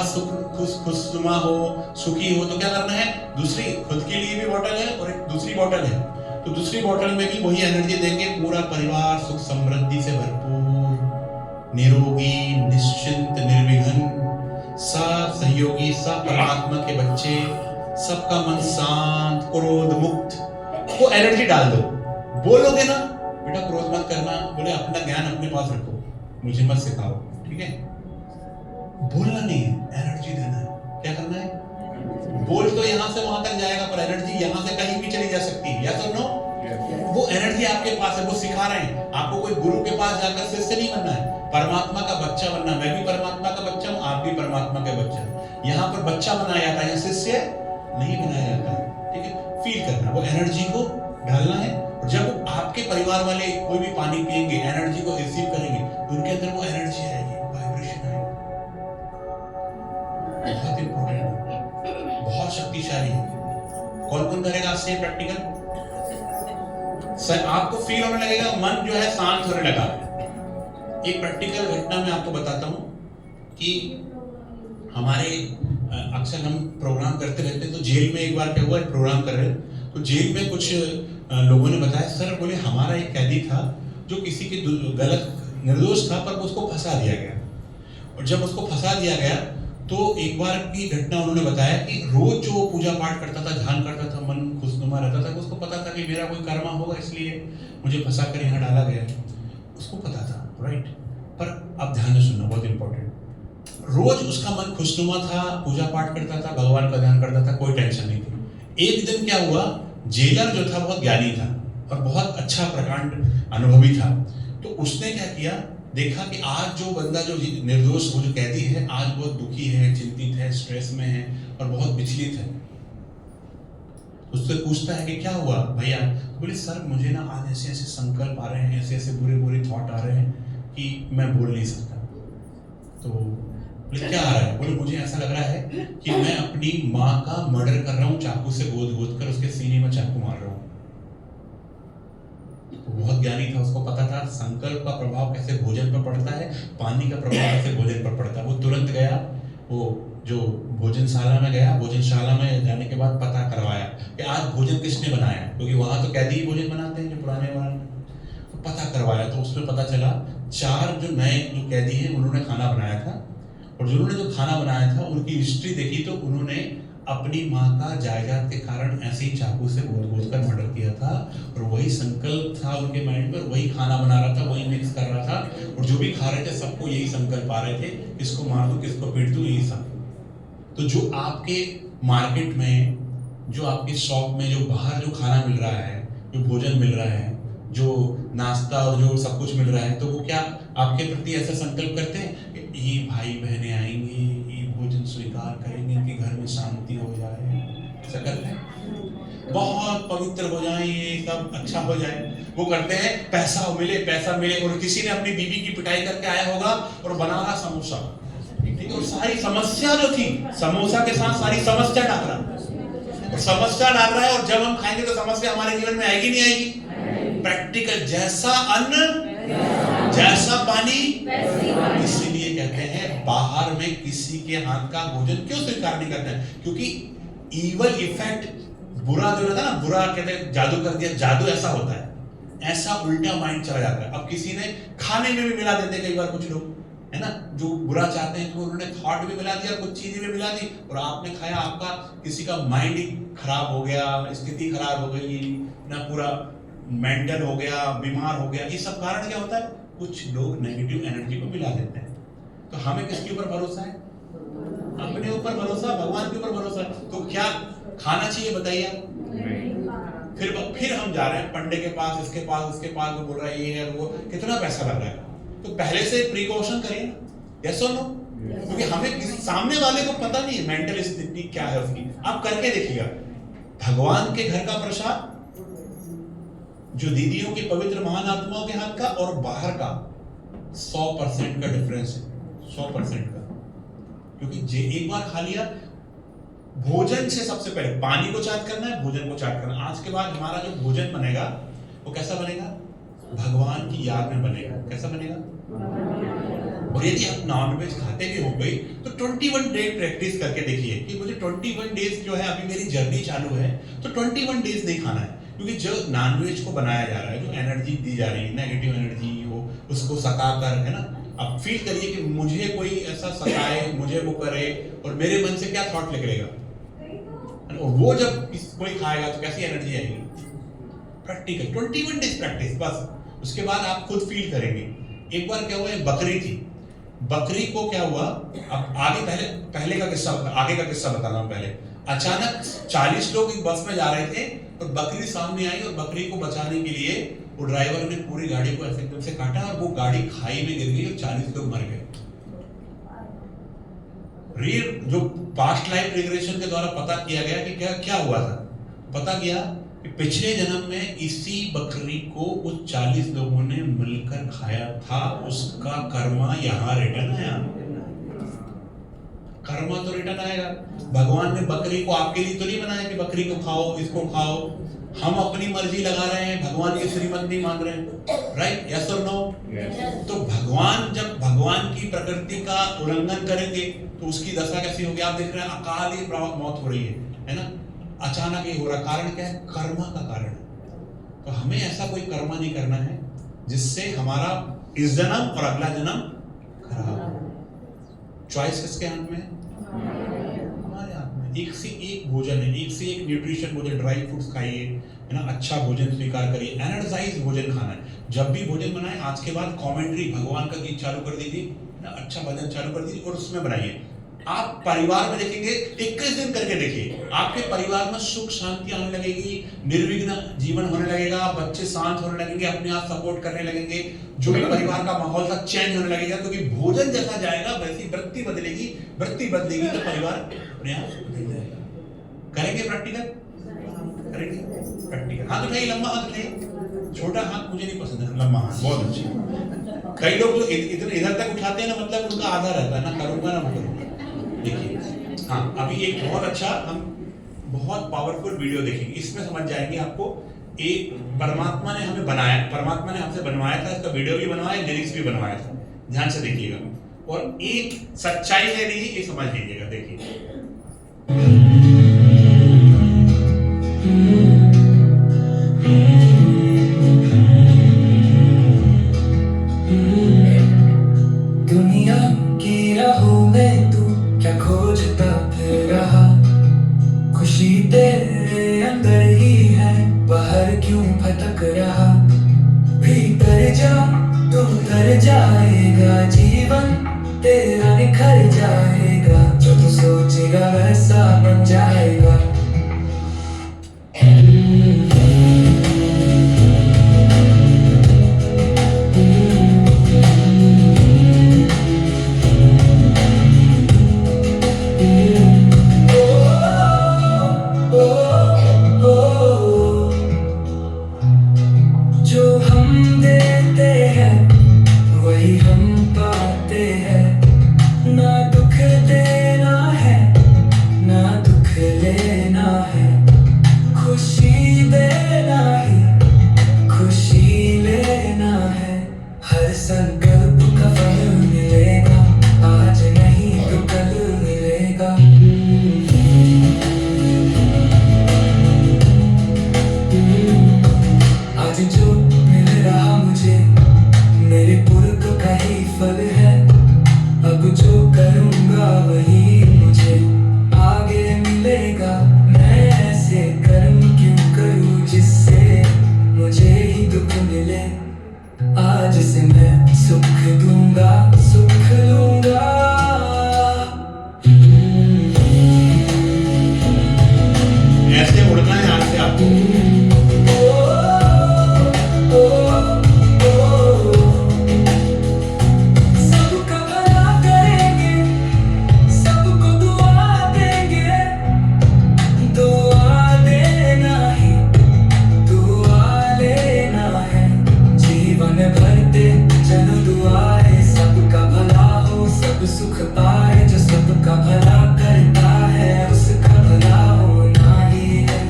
खुशनुमा हो, सुखी हो, तो क्या करना है? दूसरी, खुद के लिए भी बोतल है और एक दूसरी बोतल है, तो दूसरी बोतल में भी वही एनर्जी देंगे। पूरा परिवार सुख समृद्धि से भरपूर, निरोगी, निश्चिंत, निर्विघ्न, सब सहयोगी, सब परमात्मा के बच्चे, सबका मन शांत, क्रोध मुक्त। वो एनर्जी डाल दो। बोलोगे ना बेटा क्रोध मत करना, बोले अपना ज्ञान अपने पास रखो, मुझे मत सिखाओ, ठीक है? बोलना नहीं है, एनर्जी देना है। क्या करना है? बोल तो यहां से वहां तक जाएगा, पर एनर्जी यहां से कहीं भी चली जा सकती है। या तो नो, वो एनर्जी आपके पास है, वो सिखा रहे हैं आपको। कोई गुरु के पास जाकर शिष्य नहीं बनना है, परमात्मा का बच्चा बनना। मैं भी परमात्मा का बच्चा हूं, आप भी परमात्मा के बच्चा। यहाँ पर बच्चा बनाया जाता है, शिष्य नहीं बनाया जाता है, ठीक है? फील करना, वो एनर्जी को डालना है। और जब आपके परिवार वाले कोई भी पानी पिएंगे, एनर्जी को रिसीव करेंगे, तो उनके अंदर वो एनर्जी आएगी, वाइब्रेशन आएगी। बहुत इंपॉर्टेंट है, बहुत शक्तिशाली है। कौन कौन करेगा आपसे प्रैक्टिकल? आपको फील होने लगेगा, मन जो है शांत होने लगा। एक प्रैक्टिकल घटना मैं आपको बताता हूं कि हमारे अक्सर हम प्रोग्राम करते रहते हैं। तो जेल में एक बार क्या हुआ, प्रोग्राम कर रहे हैं, तो जेल में कुछ लोगों ने बताया, सर बोले हमारा एक कैदी था जो किसी के गलत निर्दोष था, पर उसको फंसा दिया गया। और जब उसको फंसा दिया गया तो एक बार की घटना उन्होंने बताया कि रोज जो पूजा पाठ करता था, ध्यान करता था, मन खुशनुमा घूमा रहता था, उसको पता था कि मेरा कोई कर्मा होगा इसलिए मुझे फंसा कर यहाँ डाला गया, उसको पता था, राइट। पर अब ध्यान से सुनना, बहुत इंपॉर्टेंट। रोज उसका मन खुशनुमा था, पूजा पाठ करता था, भगवान का ध्यान करता था, कोई टेंशन नहीं थी। एक दिन क्या हुआ, जेलर जो था बहुत ज्ञानी था और बहुत अच्छा प्रकांड अनुभवी था, तो उसने क्या किया, देखा कि आज जो बंदा जो निर्दोष वो जो कैदी है आज बहुत दुखी है, चिंतित है, स्ट्रेस में है और बहुत विचलित है। उससे पूछता है कि क्या हुआ भैया? बोले सर मुझे ना आज ऐसे ऐसे संकल्प आ रहे हैं, ऐसे ऐसे बुरे बुरे थॉट आ रहे हैं कि मैं बोल नहीं सकता। तो बोले क्या आ रहा है? बोले मुझे ऐसा लग रहा है कि मैं अपनी माँ का मर्डर कर रहा हूँ, चाकू से गोद गोद कर उसके सीने में चाकू मार रहा हूँ। तो बहुत ज्ञानी था, उसको पता था संकल्प का प्रभाव कैसे भोजन पर पड़ता है, पानी का प्रभाव कैसे भोजन पर पड़ता है। वो तुरंत गया, वो जो भोजनशाला में गया, भोजनशाला में जाने के बाद पता करवाया कि आज भोजन किसने बनाया, क्योंकि वहां तो कैदी ही भोजन बनाते हैं जो पुराने वाले। तो पता करवाया तो उसमें पता चला 4 जो नए जो कैदी हैं उन्होंने खाना बनाया था, और जिन्होंने जो खाना बनाया था उनकी हिस्ट्री देखी तो उन्होंने अपनी माँ का जायदाद के कारण ऐसे ही चाकू से गोद गोद कर मर्डर किया था, और वही संकल्प था उनके माइंड पर, वही खाना बना रहा था, वही मिक्स कर रहा था, और जो भी खा रहे थे सबको यही संकल्प आ रहे थे, किसको मार दूं, किसको पीट दूं, यही सब। तो जो आपके मार्केट में, जो आपके शॉप में, जो बाहर जो खाना मिल रहा है, जो भोजन मिल रहा है, जो नाश्ता और जो सब कुछ मिल रहा है, तो वो क्या आपके प्रति ऐसा संकल्प करते हैं कि ये भाई बहनें आएंगे, ये भोजन स्वीकार करेंगे, इनके घर में शांति हो जाए, ऐसा करते हैं, बहुत पवित्र हो जाए, ये सब अच्छा हो जाए। वो करते हैं पैसा मिले, पैसा मिले, और किसी ने अपनी बीवी की पिटाई करके आया होगा और बना रहा समोसा, ठीक है, और सारी समस्या जो थी समोसा के साथ सारी समस्या डाल रहा है, और समस्या डाल रहा है, और जब हम खाएंगे तो समस्या हमारे जीवन में आएगी नहीं आएगी? प्रैक्टिकल, जैसा अन्न जैसा पानी, इसीलिए कहते हैं बाहर में किसी के हाथ का भोजन क्यों स्वीकार नहीं करते हैं? क्योंकि इवल इफेक्ट, बुरा जो रहता है ना, बुरा कहते हैं जादू कर दिया, जादू ऐसा होता है, ऐसा उल्टा माइंड चला जाता है। अब किसी ने खाने में भी मिला देते कई बार कुछ लोग, है ना, जो बुरा चाहते हैं तो उन्होंने थॉट भी मिला दिया, कुछ चीजें भी मिला दी, और आपने खाया, आपका किसी का माइंड ही खराब हो गया, स्थिति खराब हो गई ना, पूरा मेंटल हो गया, बीमार हो गया। ये सब कारण क्या होता है? कुछ लोग नेगेटिव एनर्जी को मिला देते हैं। तो हमें किसके ऊपर भरोसा है? अपने ऊपर भरोसा, भगवान के ऊपर भरोसा। तो क्या खाना चाहिए बताइए? फिर हम जा रहे हैं पंडे के पास, इसके पास, उसके पास, वो बोल रहा है ये है वो, कितना पैसा लग रहा है। तो पहले से प्रिकॉशन करिए ना, यस और नो, क्योंकि हमें सामने वाले को पता नहीं है मेंटल स्थिति क्या है उसकी। आप करके देखिएगा, भगवान के घर का प्रसाद, जो दीदियों की पवित्र महान आत्माओं के हाथ का और बाहर का 100% का डिफरेंस है, 100% का। क्योंकि जे एक बार खा लिया, भोजन से सबसे पहले पानी को चाट करना है, भोजन को चाट करना। आज के बाद हमारा जो भोजन बनेगा वो कैसा बनेगा? भगवान की याद में बनेगा। कैसा बनेगा? और यदि आप नॉनवेज खाते भी हो गई तो 21 डे प्रैक्टिस करके देखिए कि मुझे 21 डेज जो है, अभी मेरी जर्नी चालू है, तो 21 डेज नहीं खाना है। क्योंकि जो नॉनवेज को बनाया जा रहा है, जो एनर्जी दी जा रही है, नेगेटिव एनर्जी, वो उसको सकाकर, है ना, अब फील करिए कि मुझे कोई ऐसा सताए, मुझे वो करे, और मेरे मन से क्या थॉट निकलेगा, और वो जब कोई खाएगा तो कैसी एनर्जी आएगी? प्रैक्टिकल 21 डेज प्रैक्टिस बस। उसके बाद आप खुद फील करेंगे। एक बार क्या हुआ, एक बकरी थी, बकरी को क्या हुआ, अब आगे पहले का किस्सा, आगे का किस्सा बता रहा हूं। पहले अचानक 40 लोग एक बस में जा रहे थे और बकरी सामने आई, और बकरी को बचाने के लिए वो ड्राइवर ने पूरी गाड़ी को ऐसे एकदम से काटा, और वो गाड़ी खाई में गिर गई और 40 लोग मर गए। जो पास्ट लाइफ रिग्रेशन के द्वारा पता किया गया कि क्या हुआ था, पता किया कि पिछले जन्म में इसी बकरी को उस 40 लोगों ने मिलकर खाया था, उसका कर्मा यहाँ रिटर्न आया। कर्मा तो रिटर्न आएगा। भगवान ने बकरी को आपके लिए तो नहीं बनाया कि बकरी को खाओ, इसको खाओ। हम अपनी मर्जी लगा रहे हैं, भगवान की श्रीमत नहीं मान रहे हैं, राइट? यस और नो? तो भगवान जब भगवान की प्रकृति का उल्लंघन करेंगे तो उसकी दशा कैसी होगी? आप देख रहे हैं अकाल ही मौत हो रही है ना, अचानक ही हो रहा। कारण क्या है? कर्मा का कारण। तो हमें ऐसा कोई कर्मा नहीं करना है जिससे हमारा इस जन्म और अगला जन्म खराब हो। चॉइस किसके हाथ में है? हमारे हाथ में। एक से एक भोजन है, एक से एक न्यूट्रिशन भोजन, ड्राई फ्रूट्स खाइए, है ना, अच्छा भोजन स्वीकार करिए, एनर्जाइज भोजन खाना है। जब भी भोजन बनाए आज के बाद कमेंट्री भगवान का गीत चालू कर दीजिए, है ना, अच्छा भजन चालू कर दीजिए और उसमें बनाइए। आप परिवार में देखेंगे, 21 दिन करके देखिए, आपके परिवार में सुख शांति आने लगेगी, निर्विघ्न जीवन होने लगेगा, बच्चे शांत होने लगेंगे, अपने आप सपोर्ट करने लगेंगे, जो भी परिवार का माहौल था चेंज होने लगेगा, क्योंकि भोजन जैसा जाएगा वैसी वृत्ति बदलेगी, वृत्ति बदलेगी तो परिवार अपने आप बदल जाएगा। करेंगे प्रैक्टिकल? करेंगे प्रैक्टिकल। हाथ उठाइए, लंबा हाथ उठाइए, छोटा हाथ मुझे नहीं पसंद है, लंबा हाथ बहुत अच्छा। कई लोग जो इधर तक उठाते हैं ना, मतलब उनका आधा रहता है ना, करूंगा ना करूंगा। देखिए, हाँ, अभी एक बहुत अच्छा, हम बहुत पावरफुल वीडियो देखेंगे, इसमें समझ जाएंगे आपको। एक परमात्मा ने हमें बनाया, परमात्मा ने हमसे बनवाया था, इसका वीडियो भी बनवाया, लिरिक्स भी बनवाया था, ध्यान से देखिएगा। और एक सच्चाई है नहीं, ये समझ लीजिएगा, देखिए। दुनिया की राहों में तू क्या खोजता फिर रहा, खुशी तेरे अंदर ही है, बाहर क्यों भटक रहा। भीतर जा तू उतर जाएगा, जीवन तेरा निखर जाएगा, जो तू सोचेगा वैसा बन जाएगा। जो हम देते हैं वही हम पाते हैं, ना दुख देना है ना दुख लेना है, खुशी देना ही खुशी लेना है। हर संकल्प का फल मिलेगा, आज नहीं तो कल मिलेगा। आज जो मिल रहा मुझे मेरे पूर्व का ही फल है, अब जो करूँगा वही मुझे आगे मिलेगा। मैं ऐसे कर्म क्यों करूँ जिससे मुझे ही दुख मिले, आज से मैं सुख दूंगा, सुख लूंगा। ऐसे उड़ना है आज से आपको। सबका भला करेंगे, सबको दुआ देंगे, दुआ देना ही दुआ लेना है। जीवन भरते चलो दुआएं, सबका भला हो, सब सुख पाए, जो सबका भला करता है उसका भला होना ही है।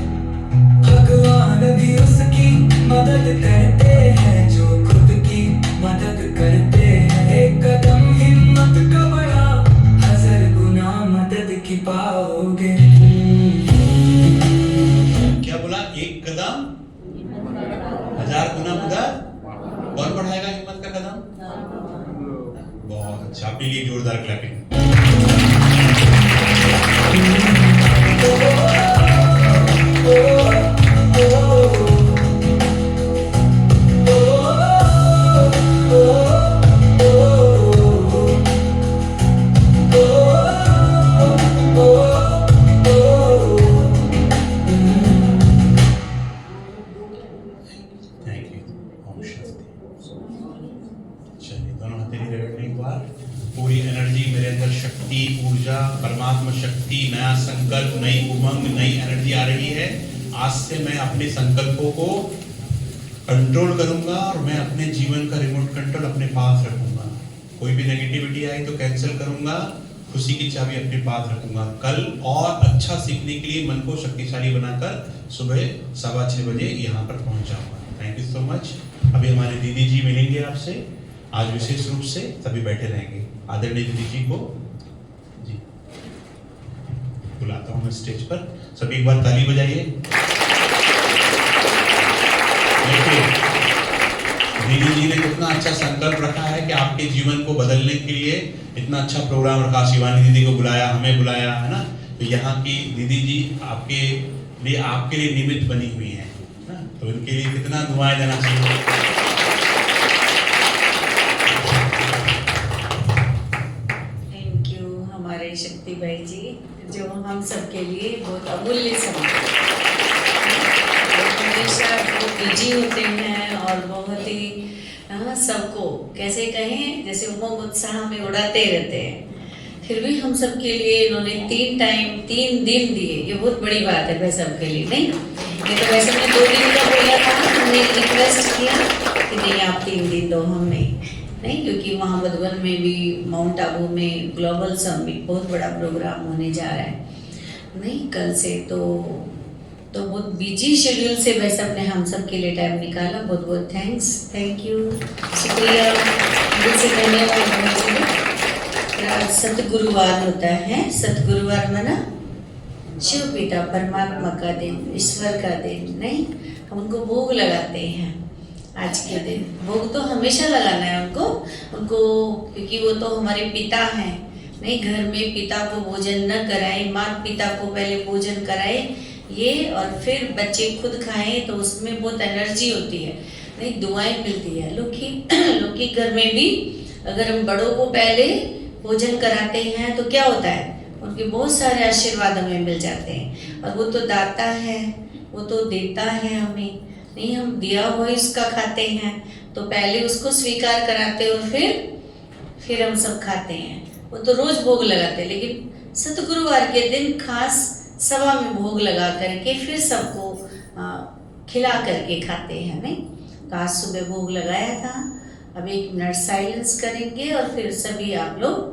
भगवान भी उसकी मदद करते हैं जो खुद की मदद करते हैं। एक कदम हिम्मत का बढ़ा, 1000 गुना मदद की पाओगे। क्या बोला? एक कदम 1000 गुना मदद। कौन बढ़ाएगा हिम्मत का कदम? बहुत अच्छा, अपने लिए जोरदार क्लैपिंग। Thank you. ओम शांति। चलिए, दोनों हथेली रगड़ने के बाद पूरी एनर्जी मेरे अंदर, शक्ति, ऊर्जा, परमात्मा शक्ति, नया संकल्प, नई उमंग, नई एनर्जी आ रही है। आज से मैं अपने संकल्पों को कंट्रोल करूंगा और मैं अपने जीवन का रिमोट कंट्रोल अपने पास रखूंगा। कोई भी नेगेटिविटी आई तो कैंसिल करूंगा, खुशी की चाबी अपने पास रखूंगा। कल और अच्छा सीखने के लिए मन को शक्तिशाली बनाकर सुबह 6:15 बजे यहाँ पर पहुँच जाऊंगा। Thank you so much. अभी हमारे दीदी जी मिलेंगे आपसे, आज विशेष रूप से सभी बैठे रहेंगे। आदरणीय दीदी जी को जी बुलाता हूँ मैं स्टेज पर। सभी एक बार ताली बजाइए। देखिए, दीदी जी ने कितना अच्छा संकल्प रखा है कि आपके जीवन को बदलने के लिए इतना अच्छा प्रोग्राम रखा। शिवानी दीदी को बुलाया, हमें बुलाया, है ना। तो यहाँ की दीदी जी आपके लिए निमित्त बनी हुई हैं ना, तो इनके लिए कितना दुआएं देना चाहिए। थैंक यू हमारे शक्ति भाई जी, जो हम सबके लिए बहुत अमूल्य समय, हमेशा बहुत बिजी होते हैं और बहुत ही सबको कैसे कहें, जैसे उमंग उत्साह में उड़ाते रहते हैं। फिर भी हम सबके लिए इन्होंने 3 दिन दिए, ये बहुत बड़ी बात है भाई सबके लिए, नहीं? ये तो वैसे मैंने 2 दिन का बोला था, हमने रिक्वेस्ट किया कि नहीं आप 3 दिन दो हमें, नहीं, क्योंकि वहाँ मधुबन में भी माउंट आबू में ग्लोबल समिट बहुत बड़ा प्रोग्राम होने जा रहा है, नहीं, कल से। तो बहुत बिजी शेड्यूल से भाई साहब ने हम सब के लिए टाइम निकाला, बहुत बहुत थैंक यू, शुक्रिया, दिल से धन्यवाद। आज सतगुरुवार होता है, सतगुरुवार माना शिव पिता परमात्मा का दिन, ईश्वर का दिन, नहीं, हम उनको भोग लगाते हैं। आज के दिन भोग तो हमेशा लगाना है उनको, क्योंकि वो तो हमारे पिता हैं, नहीं, घर में पिता को भोजन न कराए, माता पिता को पहले भोजन कराए ये, और फिर बच्चे खुद खाएं तो उसमें बहुत एनर्जी होती है, नहीं, दुआएं मिलती है। लोग के घर में भी अगर हम बड़ों को पहले भोजन कराते हैं तो क्या होता है, उनके बहुत सारे आशीर्वाद हमें मिल जाते हैं, और वो तो दाता है, वो तो देता है हमें, नहीं, हम दिया हुआ उसका खाते हैं, तो पहले उसको स्वीकार कराते और फिर हम सब खाते हैं। वो तो रोज भोग लगाते हैं, लेकिन सतगुरुवार के दिन खास सभा में भोग लगा करके फिर सबको खिला करके खाते हैं, नहीं। तो आज सुबह भोग लगाया था, अब 1 मिनट साइलेंस करेंगे और फिर सभी आप लोग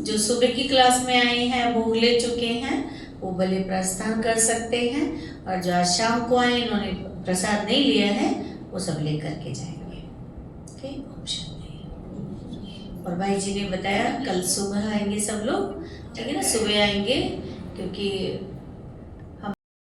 जो सुबह की क्लास में आए हैं, भोग ले चुके हैं, वो भले प्रस्थान कर सकते हैं, और जो आज शाम को आए इन्होंने प्रसाद नहीं लिया है वो सब ले करके जाएंगे, ठीक, ऑप्शन नहीं। और भाई जी ने बताया कल सुबह आएंगे सब लोग, ठीक है ना, सुबह आएंगे, क्योंकि